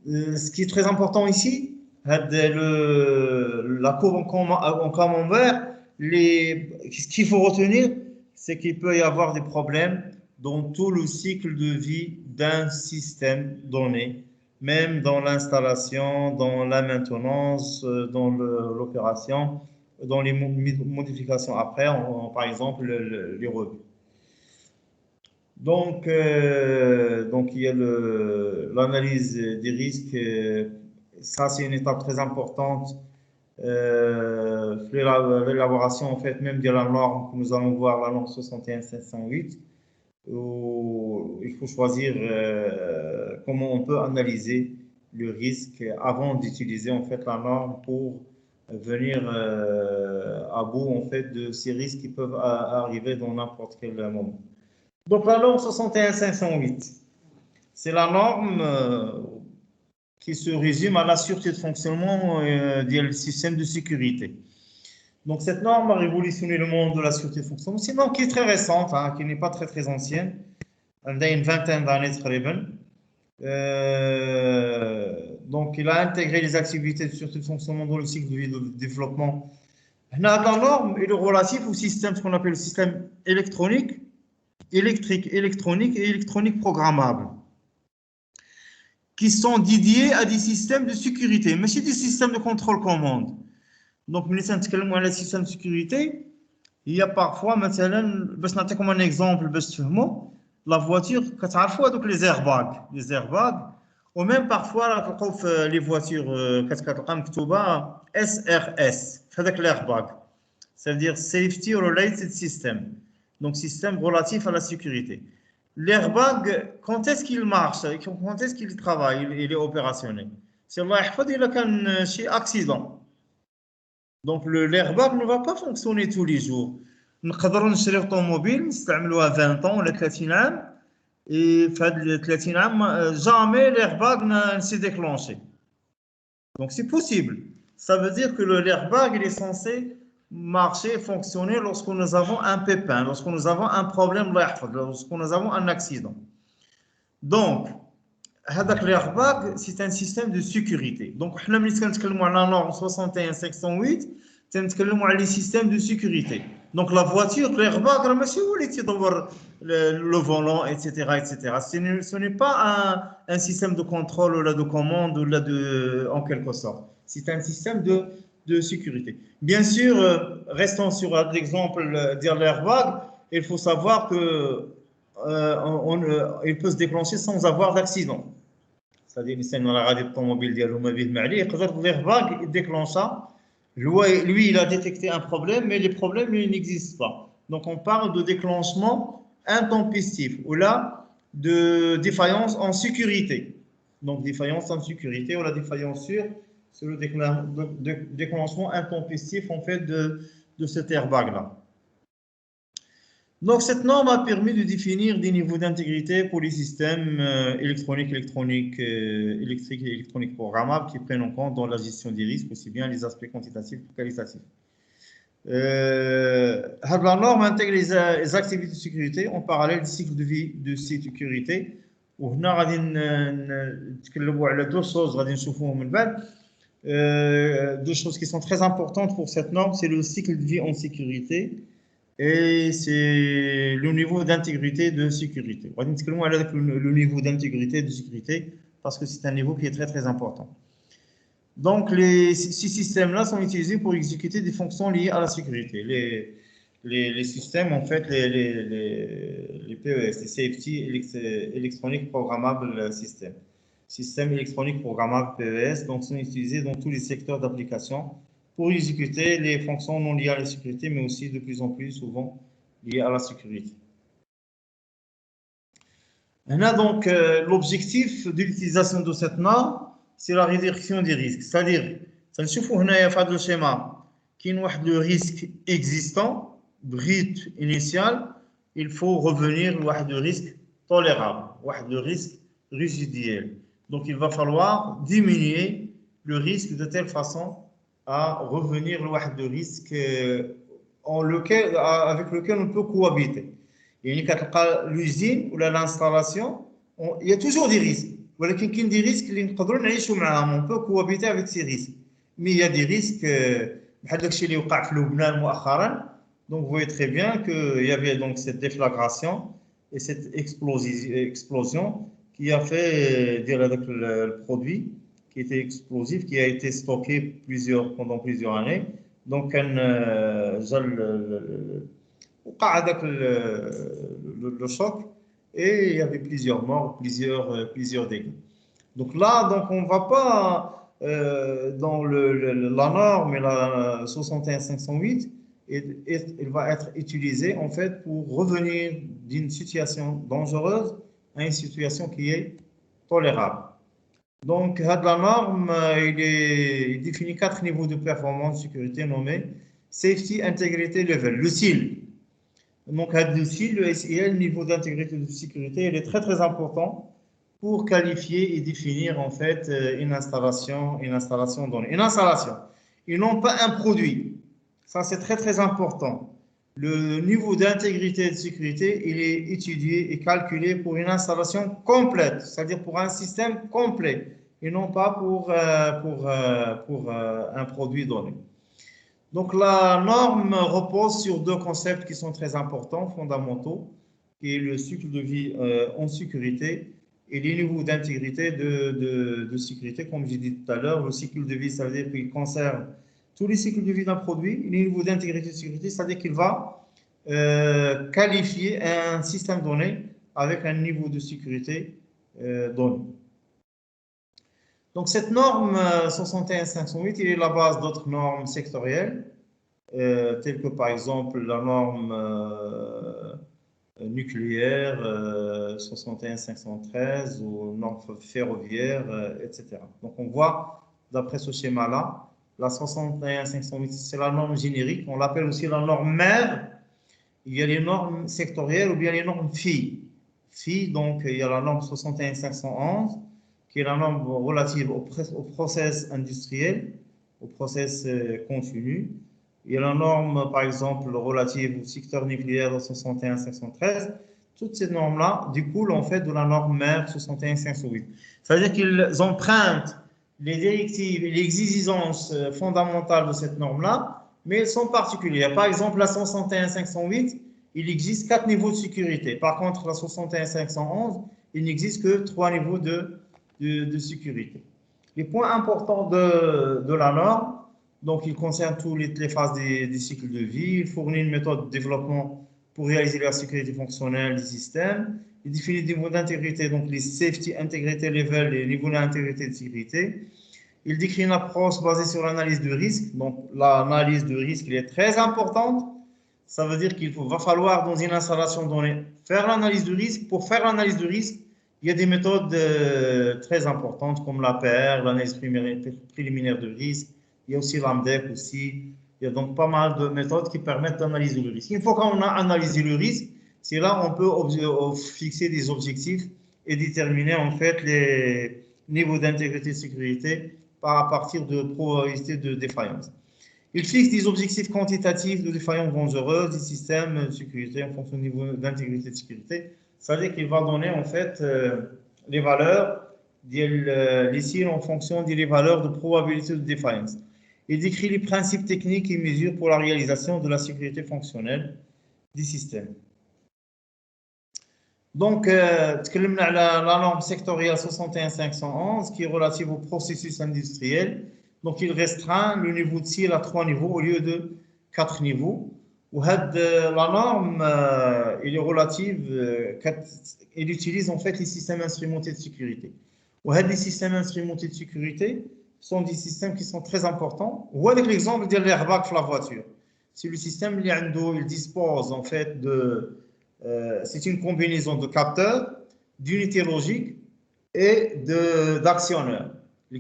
Speaker 1: Ce qui est très important ici, la courbe en camembert, ce qu'il faut retenir, c'est qu'il peut y avoir des problèmes dans tout le cycle de vie d'un système donné, même dans l'installation, dans la maintenance, dans l'opération, dans les modifications après, par exemple les revues. Donc il y a l'analyse des risques, ça c'est une étape très importante. L'élaboration en fait même de la norme que nous allons voir, la norme 61508, où il faut choisir comment on peut analyser le risque avant d'utiliser en fait la norme pour venir à bout en fait de ces risques qui peuvent arriver dans n'importe quel moment. Donc la norme 61508, c'est la norme qui se résume à la sûreté de fonctionnement du système de sécurité. Donc cette norme a révolutionné le monde de la sûreté de fonctionnement. C'est une norme qui est très récente, hein, qui n'est pas très très ancienne. Elle a une vingtaine d'années donc il a intégré les activités de sûreté de fonctionnement dans le cycle de vie de développement. La norme est relative au système, ce qu'on appelle le système électronique, électrique, électronique et électronique programmable, qui sont dédiés à des systèmes de sécurité, mais c'est des systèmes de contrôle-commande. Donc, nous avons un système de sécurité. Il y a parfois, مثلا, comme un exemple, la voiture, donc les airbags, ou même parfois, les voitures, SRS, l'airbag, c'est-à-dire Safety Related System, donc système relatif à la sécurité. L'airbag, quand est-ce qu'il marche, quand est-ce qu'il travaille, il est opérationnel? C'est Allah il a qu'un accident. Donc l'airbag ne va pas fonctionner tous les jours. نقدروا نشريو طوموبيل نستعملوها 20 ans ولا 30 عام et في هاد 30 عام jamais l'airbag ne s'est déclenché. Donc c'est possible. Ça veut dire que l'airbag il est censé marcher, fonctionner lorsque nous avons un pépin, lorsque nous avons un problème, lorsque nous avons un accident. Donc c'est un système de sécurité. Donc, on a la norme 61508, les systèmes de sécurité. Donc, la voiture, l'airbag, le volant, etc. etc. Ce n'est pas un système de contrôle ou de commande ou en quelque sorte. C'est un système de sécurité. Bien sûr, restons sur l'exemple de l'airbag, il faut savoir que il peut se déclencher sans avoir d'accident. C'est-à-dire الانسان ولا غادي الطوموبيل ديالو ما به ما عليه يقدر l'airbag يديكلونشا. Lui, il a détecté un problème, mais les problèmes n'existent pas. Donc, on parle de déclenchement intempestif ou là de défaillance en sécurité. Donc, défaillance en sécurité ou la défaillance sur le déclenchement intempestif en fait de cet airbag-là. Donc, cette norme a permis de définir des niveaux d'intégrité pour les systèmes électriques et électroniques programmables qui prennent en compte dans la gestion des risques, aussi bien les aspects quantitatifs que qualitatifs. La norme intègre les activités de sécurité en parallèle du cycle de vie de sécurité. وهنا غادي نتكلموا على deux choses غادي نشوفوهم من بعد. Deux choses qui sont très importantes pour cette norme, c'est le cycle de vie en sécurité et c'est le niveau d'intégrité de sécurité. On va discuter le niveau d'intégrité de sécurité parce que c'est un niveau qui est très très important. Donc ces systèmes-là sont utilisés pour exécuter des fonctions liées à la sécurité. Les systèmes, en fait, les PES, les Safety Electronic Programmable System. Systèmes électroniques programmables PES, donc sont utilisés dans tous les secteurs d'application pour exécuter les fonctions non liées à la sécurité, mais aussi de plus en plus souvent liées à la sécurité. Maintenant, donc, l'objectif de l'utilisation de cette norme, c'est la réduction des risques. C'est-à-dire, ça ne suffit pas le schéma qui est le risque existant, brut initial, il faut revenir à le risque tolérable, le risque résiduel. Donc, il va falloir diminuer le risque de telle façon à revenir à le risque avec lequel on peut cohabiter. Et quand l'usine ou l'installation, il y a toujours des risques. Mais il y a des risques on peut cohabiter avec ces risques. Mais il y a des risques, donc vous voyez très bien qu'il y avait donc cette déflagration et cette explosion qui a fait le produit qui était explosif, qui a été stocké pendant plusieurs années. Donc, le choc et il y avait plusieurs morts, plusieurs dégâts. Donc là, donc on ne va pas dans la norme, la 61508, elle va être utilisée en fait pour revenir d'une situation dangereuse à une situation qui est tolérable. Donc, la norme, il définit 4 niveaux de performance de sécurité nommés Safety Integrity Level, le SIL. Donc, le SIL, le SIL, le niveau d'intégrité de sécurité, il est très très important pour qualifier et définir en fait une installation donnée. Une installation, et non pas un produit. Ça, c'est très très important. Le niveau d'intégrité de sécurité, il est étudié et calculé pour une installation complète, c'est-à-dire pour un système complet, et non pas pour un produit donné. Donc, la norme repose sur deux concepts qui sont très importants, fondamentaux, qui est le cycle de vie en sécurité et les niveaux d'intégrité de sécurité. Comme j'ai dit tout à l'heure, le cycle de vie, ça veut dire qu'il concerne tous les cycles de vie d'un produit. Les niveaux d'intégrité de sécurité, c'est-à-dire qu'il va qualifier un système donné avec un niveau de sécurité donné. Donc, cette norme 61508, il est la base d'autres normes sectorielles, telles que par exemple la norme nucléaire 61513 ou norme ferroviaire, etc. Donc, on voit, d'après ce schéma-là, la 61508, c'est la norme générique. On l'appelle aussi la norme mère. Il y a les normes sectorielles ou bien les normes filles. Donc, il y a la norme 61511, qui est la norme relative au process industriel, au process continu. Il y a la norme, par exemple, relative au secteur nucléaire 61513. Toutes ces normes-là découlent en fait de la norme mère 61508. C'est-à-dire qu'ils empruntent les directives et les exigences fondamentales de cette norme-là, mais elles sont particulières. Par exemple, la 61508, il existe 4 niveaux de sécurité. Par contre, la 61511, il n'existe que 3 niveaux de sécurité. Les points importants de la norme, donc il concerne toutes les phases des cycles de vie, il fournit une méthode de développement pour réaliser la sécurité fonctionnelle du système, il définit des niveaux d'intégrité, donc les safety integrity level, les niveaux d'intégrité de sécurité. Il décrit une approche basée sur l'analyse de risque. Donc, l'analyse de risque, elle est très importante. Ça veut dire qu'il va falloir, dans une installation donnée, faire l'analyse de risque. Pour faire l'analyse de risque, il y a des méthodes très importantes comme l'APR, l'analyse préliminaire de risque. Il y a aussi l'AMDEC aussi. Il y a donc pas mal de méthodes qui permettent d'analyser le risque. Une fois qu'on a analysé le risque, c'est là on peut fixer des objectifs et déterminer en fait les niveaux d'intégrité et de sécurité à partir de probabilité de défaillance. Il fixe des objectifs quantitatifs de défaillance dangereuse du système de sécurité en fonction du niveau d'intégrité et de sécurité. C'est-à-dire qu'il va donner en fait les valeurs, les signes en fonction des valeurs de probabilité de défaillance. Il décrit les principes techniques et mesures pour la réalisation de la sécurité fonctionnelle du système. Donc, تكلمنا على la norme sectorielle 61511 qui est relative au processus industriel. Donc, il restreint le niveau de cible à 3 niveaux au lieu de 4 niveaux. La norme, elle est relative, elle utilise en fait les systèmes instrumentés de sécurité. Les systèmes instrumentés de sécurité sont des systèmes qui sont très importants. Ou avec l'exemple de l'airbag de la voiture. Si le système il dispose en fait de c'est une combinaison de capteurs, d'unités logiques et d'actionneurs,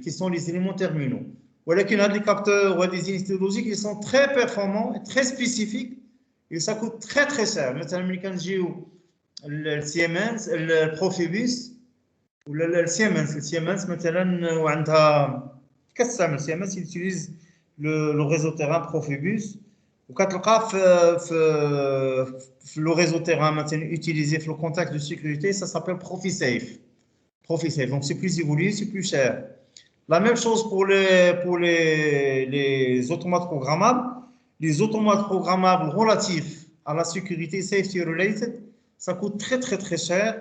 Speaker 1: qui sont les éléments terminaux. Les capteurs ou les unités logiques, ils sont très performants et très spécifiques et ça coûte très très cher. Maintenant, le Siemens, le Profibus, ou le Siemens, maintenant, Siemens, il utilise le réseau terrain Profibus. وكتلقى في le réseau terrain maintenant utilisé pour le contact de sécurité, ça s'appelle ProfiSafe. ProfiSafe, donc c'est plus évolué, c'est plus cher. La même chose pour les automates programmables. Les automates programmables relatifs à la sécurité safety related, ça coûte très très très cher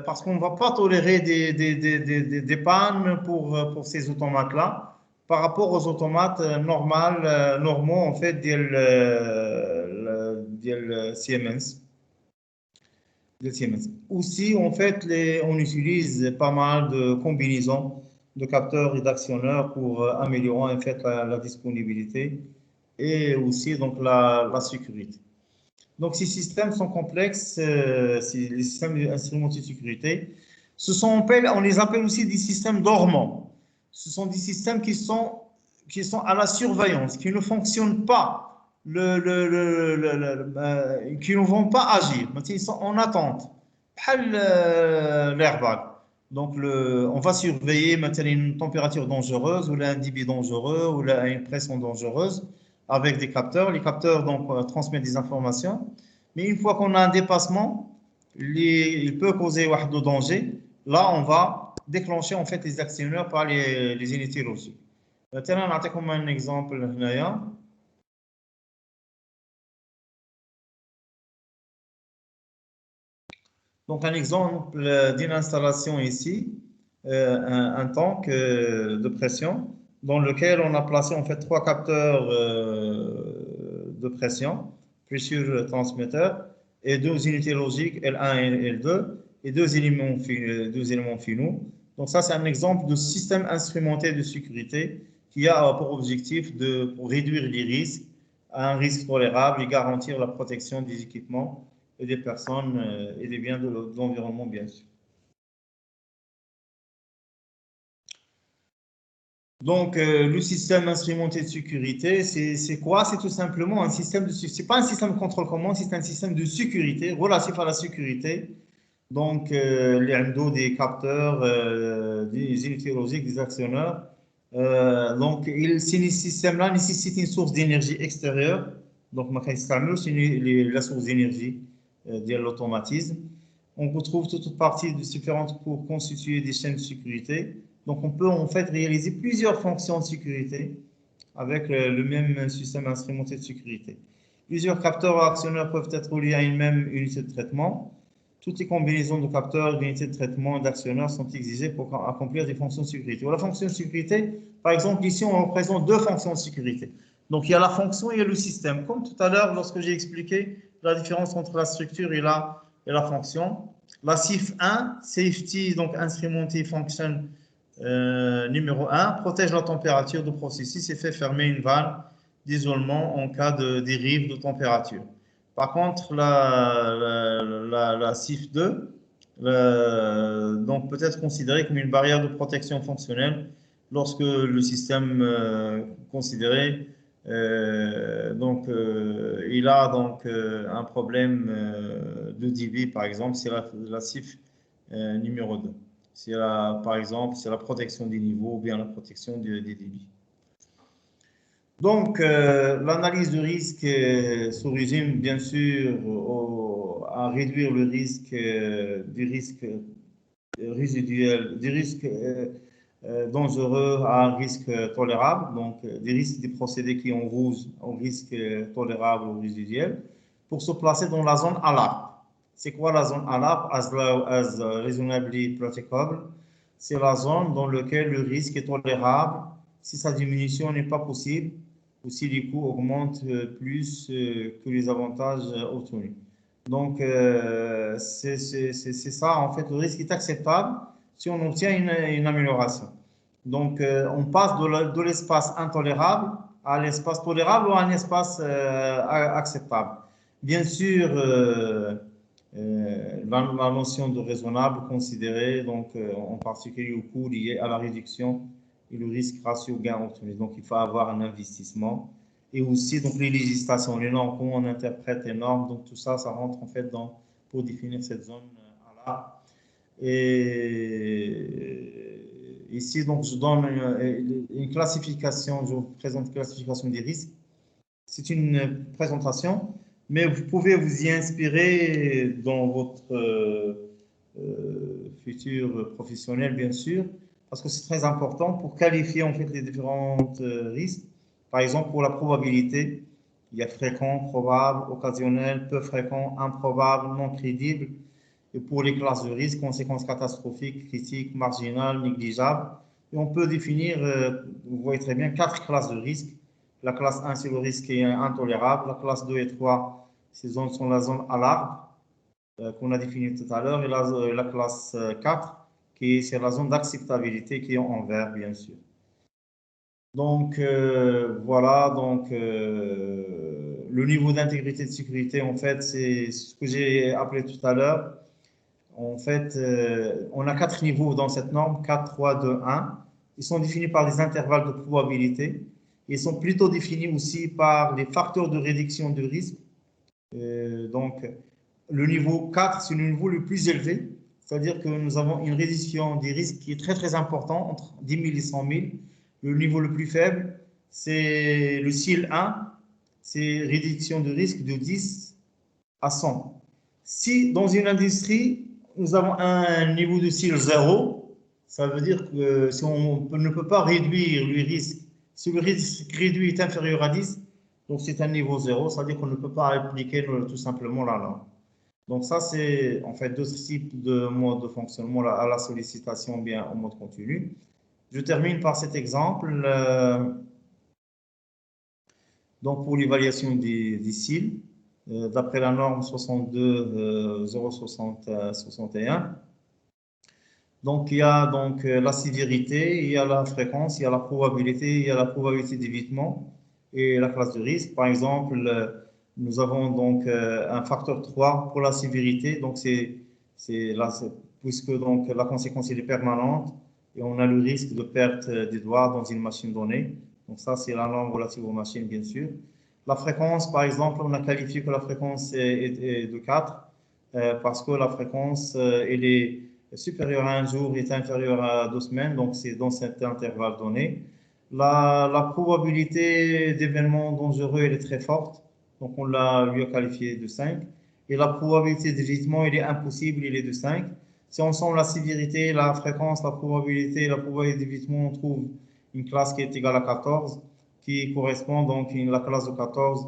Speaker 1: parce qu'on ne va pas tolérer des pannes pour ces automates-là. Par rapport aux automates normaux en fait ديال Siemens. Aussi en fait on utilise pas mal de combinaisons de capteurs et d'actionneurs pour améliorer en fait la disponibilité et aussi donc la sécurité. Donc ces systèmes sont complexes, les systèmes instrumentés de sécurité. On les appelle aussi des systèmes dormants. Ce sont des systèmes qui sont à la surveillance, qui ne fonctionnent pas, qui ne vont pas agir. Ils sont en attente. L'airbag. Donc, on va surveiller maintenant une température dangereuse, ou un débit dangereux, ou une pression dangereuse avec des capteurs. Les capteurs donc, transmettent des informations. Mais une fois qu'on a un dépassement, il peut causer de danger. Là, on va déclencher en fait les actionneurs par les unités logiques. Maintenant, on a comme un exemple. Donc, un exemple d'une installation ici, un tank de pression dans lequel on a placé en fait 3 capteurs de pression, pressure transmetteur, et 2 unités logiques L1 et L2, et 2 éléments finaux. Donc ça, c'est un exemple de système instrumenté de sécurité qui a pour objectif de réduire les risques à un risque tolérable et garantir la protection des équipements et des personnes et des biens de l'environnement, bien sûr. Donc, le système instrumenté de sécurité, c'est quoi? C'est tout simplement un système de... C'est pas un système de contrôle commande, c'est un système de sécurité relatif à la sécurité. Donc, les عنده des capteurs, des unités logiques, des actionneurs. Donc, ces systèmes-là nécessitent une source d'énergie extérieure. Donc, c'est la source d'énergie de l'automatisme. On retrouve toute une partie de différentes pour constituer des chaînes de sécurité. Donc, on peut en fait réaliser plusieurs fonctions de sécurité avec le même système instrumenté de sécurité. Plusieurs capteurs ou actionneurs peuvent être reliés à une même unité de traitement. Toutes les combinaisons de capteurs, d'unités de traitement et d'actionneurs sont exigées pour accomplir des fonctions de sécurité. Pour la fonction de sécurité, par exemple, ici, on représente deux fonctions de sécurité. Donc, il y a la fonction et il y a le système. Comme tout à l'heure, lorsque j'ai expliqué la différence entre la structure et la fonction. La CIF1, Safety, donc Instrumented Function numéro 1, protège la température du processus et fait fermer une valve d'isolement en cas de dérive de température. Par contre, la CIF2 donc peut être considérée comme une barrière de protection fonctionnelle lorsque le système considéré il a donc un problème de débit, par exemple, c'est la CIF numéro 2. Par exemple, c'est la protection des niveaux ou bien la protection des débits. Donc, l'analyse de risque se résume bien sûr à réduire le risque du risque résiduel, du risque dangereux à un risque tolérable, donc des risques des procédés qui en rouge au risque tolérable ou résiduel, pour se placer dans la zone ALARP. C'est quoi la zone ALARP? As low as reasonably practicable. C'est la zone dans laquelle le risque est tolérable si sa diminution n'est pas possible ou si les coûts augmentent plus que les avantages obtenus. Donc, c'est ça, en fait, le risque est acceptable si on obtient une amélioration. Donc, on passe de l'espace intolérable à l'espace tolérable ou à un espace acceptable. Bien sûr, la notion de raisonnable considérée, donc, en particulier au coût lié à la réduction et le risque ratio gain obtenu. Donc, il faut avoir un investissement. Et aussi, donc, les législations, les normes, comment on interprète les normes. Donc, tout ça, ça rentre en fait pour définir cette zone-là. Et ici, donc, je donne une classification, je vous présente une classification des risques. C'est une présentation, mais vous pouvez vous y inspirer dans votre futur professionnel, bien sûr, parce que c'est très important pour qualifier en fait les différents risques. Par exemple, pour la probabilité, il y a fréquent, probable, occasionnel, peu fréquent, improbable, non crédible. Et pour les classes de risque, conséquences catastrophiques, critiques, marginales, négligeables. Et on peut définir, vous voyez très bien, 4 classes de risque. La classe 1, c'est le risque qui est intolérable. La classe 2 et 3, ces zones sont la zone alarme qu'on a définie tout à l'heure. Et la classe 4, c'est la zone d'acceptabilité qui est en vert, bien sûr. Donc, voilà, donc, le niveau d'intégrité de sécurité, en fait, c'est ce que j'ai appelé tout à l'heure. En fait, on a 4 niveaux dans cette norme, 4, 3, 2, 1. Ils sont définis par des intervalles de probabilité. Ils sont plutôt définis aussi par les facteurs de réduction de risque. Donc, le niveau 4, c'est le niveau le plus élevé. C'est-à-dire que nous avons une réduction des risques qui est très, très importante, entre 10 000 et 100 000. Le niveau le plus faible, c'est le CIL 1, c'est réduction de risque de 10 à 100. Si dans une industrie, nous avons un niveau de CIL 0, ça veut dire que si on ne peut pas réduire le risque, si le risque réduit est inférieur à 10, donc c'est un niveau 0, ça veut dire qu'on ne peut pas appliquer tout simplement la norme. Donc ça, c'est en fait deux types de modes de fonctionnement à la sollicitation ou bien au mode continu. Je termine par cet exemple. Donc, pour l'évaluation des CIL, d'après la norme 62.061, donc il y a donc la sévérité, il y a la fréquence, il y a la probabilité, il y a la probabilité d'évitement et la classe de risque. Par exemple, nous avons donc un facteur 3 pour la sévérité, donc puisque donc la conséquence est permanente et on a le risque de perte des doigts dans une machine donnée. Donc ça, c'est la norme relative aux machines, bien sûr. La fréquence, par exemple, on a qualifié que la fréquence est de 4 parce que la fréquence, elle est supérieure à un jour et inférieure à 2 semaines, donc c'est dans cet intervalle donné. La probabilité d'événements dangereux, elle est très forte, donc on lui a qualifié de 5. et la probabilité d'évitement, il est impossible, il est de 5. Si on somme la sévérité, la fréquence, la probabilité d'évitement, on trouve une classe qui est égale à 14, qui correspond donc à la classe de 14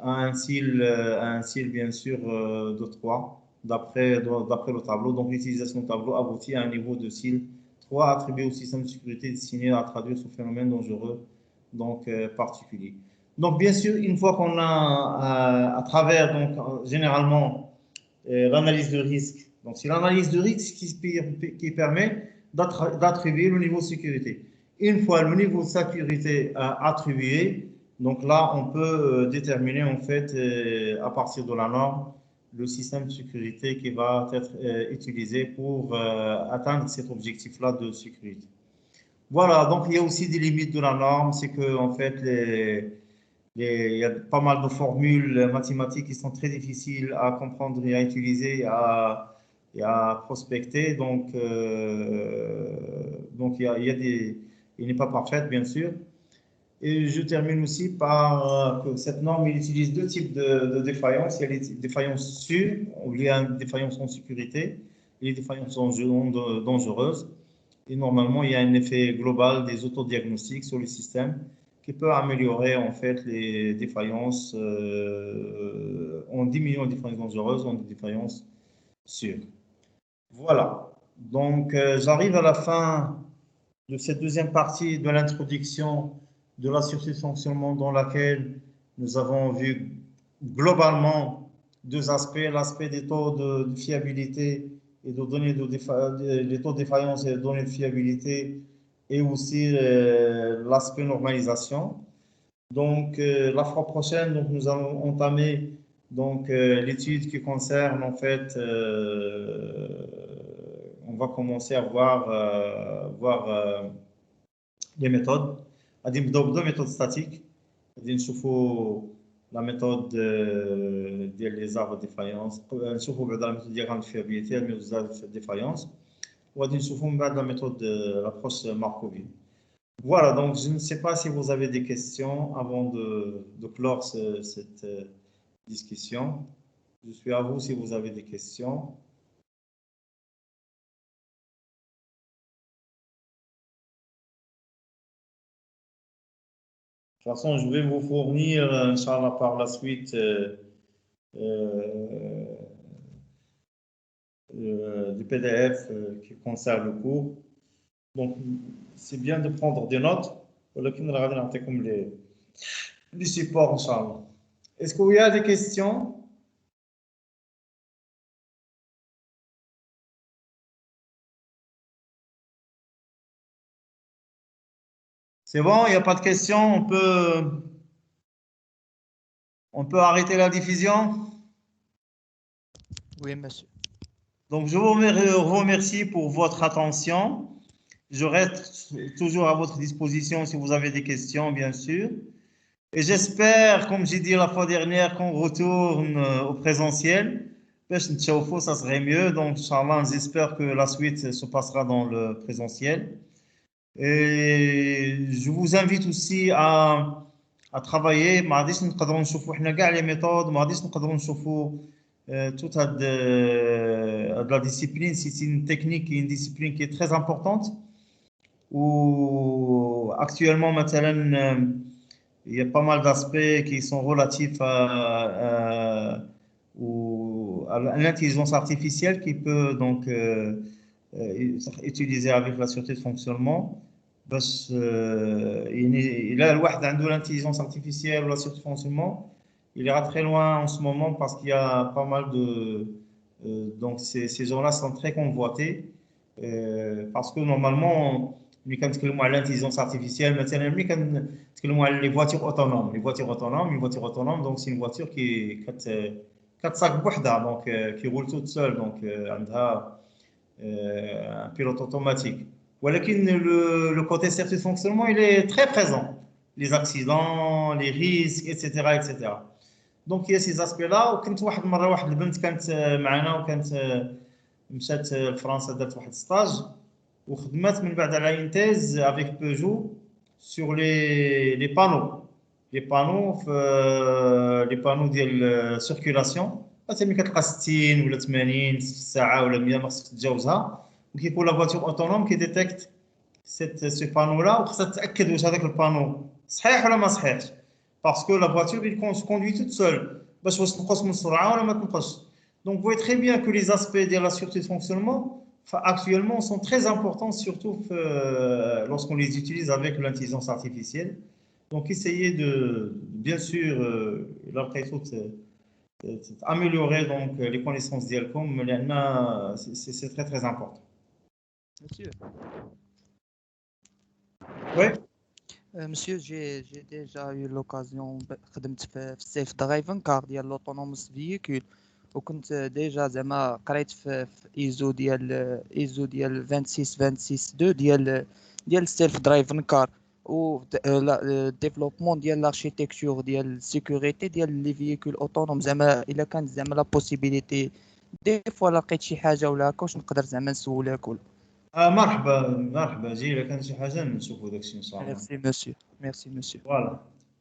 Speaker 1: à un cil bien sûr de 3, d'après le tableau. Donc l'utilisation du tableau aboutit à un niveau de cil 3 attribué au système de sécurité destiné à traduire ce phénomène dangereux donc particulier. Donc bien sûr, une fois qu'on a à travers donc généralement l'analyse de risque. Donc c'est l'analyse de risque qui permet d'attribuer le niveau de sécurité. Une fois le niveau de sécurité attribué, donc là on peut déterminer en fait à partir de la norme le système de sécurité qui va être utilisé pour atteindre cet objectif-là de sécurité. Voilà, donc il y a aussi des limites de la norme, c'est que en fait il y a pas mal de formules mathématiques qui sont très difficiles à comprendre et à utiliser et à prospecter. Donc il n'est pas parfaite, bien sûr. Et je termine aussi par que cette norme il utilise deux types de défaillances. Il y a les défaillances sûres, où il y a une défaillance en sécurité, et les défaillances dangereuses. Et normalement, il y a un effet global des autodiagnostics sur le système qui peut améliorer en fait les défaillances en diminuant les défaillances dangereuses en défaillances sûres. Voilà. Donc, j'arrive à la fin de cette deuxième partie de l'introduction de la sûreté de fonctionnement dans laquelle nous avons vu globalement deux aspects, l'aspect des taux de fiabilité et de données les taux de défaillance et de données de fiabilité et aussi l'aspect normalisation. Donc, la fois prochaine, donc, nous allons entamer donc, l'étude qui concerne en fait, on va commencer à voir les méthodes. غادي نبداو بدو méthode statique. غادي نشوفوا la méthode ديال لي زارب ديفايونس، نشوفوا بعدا la méthode diagramme de fiabilité, la méthode de défaillance، وغادي نشوفوا من بعد la méthode de l'approche Markovine. Voilà, donc je ne sais pas si vous avez des questions avant de clore cette discussion. Je suis à vous si vous avez des questions. De toute façon, je vais vous fournir, Inch'Allah, par la suite du PDF qui concerne le cours. Donc, c'est bien de prendre des notes. Comme les supports, Inch'Allah. Est-ce qu'il y a des questions? C'est bon, il n'y a pas de questions, on peut arrêter la diffusion?
Speaker 2: Oui, monsieur.
Speaker 1: Donc, je vous remercie pour votre attention. Je reste toujours à votre disposition si vous avez des questions, bien sûr. Et j'espère, comme j'ai dit la fois dernière, qu'on retourne au présentiel. Ça serait mieux. Donc, Inch'Allah, j'espère que la suite se passera dans le présentiel. Et je vous invite aussi à travailler. ما غاديش نقدروا نشوفوا حنا كاع les méthodes, ما غاديش نقدروا نشوفوا toute la discipline. C'est une technique et une discipline qui est très importante. Où actuellement, مثلا, il y a pas mal d'aspects qui sont relatifs à l'intelligence artificielle qui peut donc utiliser avec la sûreté de fonctionnement. بس إلا الواحد عنده l'intelligence artificielle ou la sûreté de fonctionnement, il ira très loin en ce moment parce qu'il y a pas mal de donc ces gens-là sont très convoités parce que normalement ملي كنتكلموا على l'intelligence artificielle مثلا ملي كنتكلموا على les voitures autonomes une voiture autonome donc c'est une voiture qui كتساق بوحدها donc qui roule toute seule donc عندها un pilote automatique. ولكن le côté sûreté de fonctionnement il est très présent, les accidents, les risques, etc. Donc il y a ces aspects-là. وكنت واحد البنت كانت معنا وكانت مشات لفرنسا دارت واحد ستاج وخدمات من بعد على une thèse avec Peugeot sur les panneaux ديال circulation ملي كتلقى 60 ولا 80 في الساعه ولا 100 ما خصك تتجاوزها، وكيكون لا فواتور اوتونوم كيديتيكت سي بانو لا، وخصها تتاكد واش هذاك البانو صحيح ولا ما صحيحش، باسكو لا فواتور il conduit toute seule باش واش تنقص من السرعه ولا ما تنقصش. Donc vous voyez très bien que les aspects de la sûreté de fonctionnement actuellement sont très importants, surtout lorsqu'on les utilise avec l'intelligence artificielle. Donc essayez de bien sûr améliorer donc les connaissances d'IALCOM, c'est très très important.
Speaker 2: Monsieur.
Speaker 1: Oui.
Speaker 2: Monsieur, j'ai déjà eu l'occasion خدمت في السيلف درايفن كار ديال لوتونوموس فييكول، وكنت ديجا زعما قريت في ايزو ديال 26 ديال السيلف درايفن كار، و الديفلوبمون ديال الاركيتكتور ديال السيكوريتي ديال لي فييكول اوتونوم. زعما الا كانت زعما لا بوسيبيليتي دي فوا لقيت شي حاجه ولا هكا واش نقدر زعما نسولك ولا؟
Speaker 1: مرحبا جي، الا كان شي حاجه نشوفوا داكشي ان شاء الله.
Speaker 2: Merci monsieur.
Speaker 1: Voilà.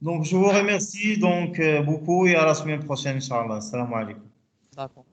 Speaker 1: Donc je vous remercie donc beaucoup et à la semaine prochaine, Inch'Allah. Salam alaikum.
Speaker 2: D'accord.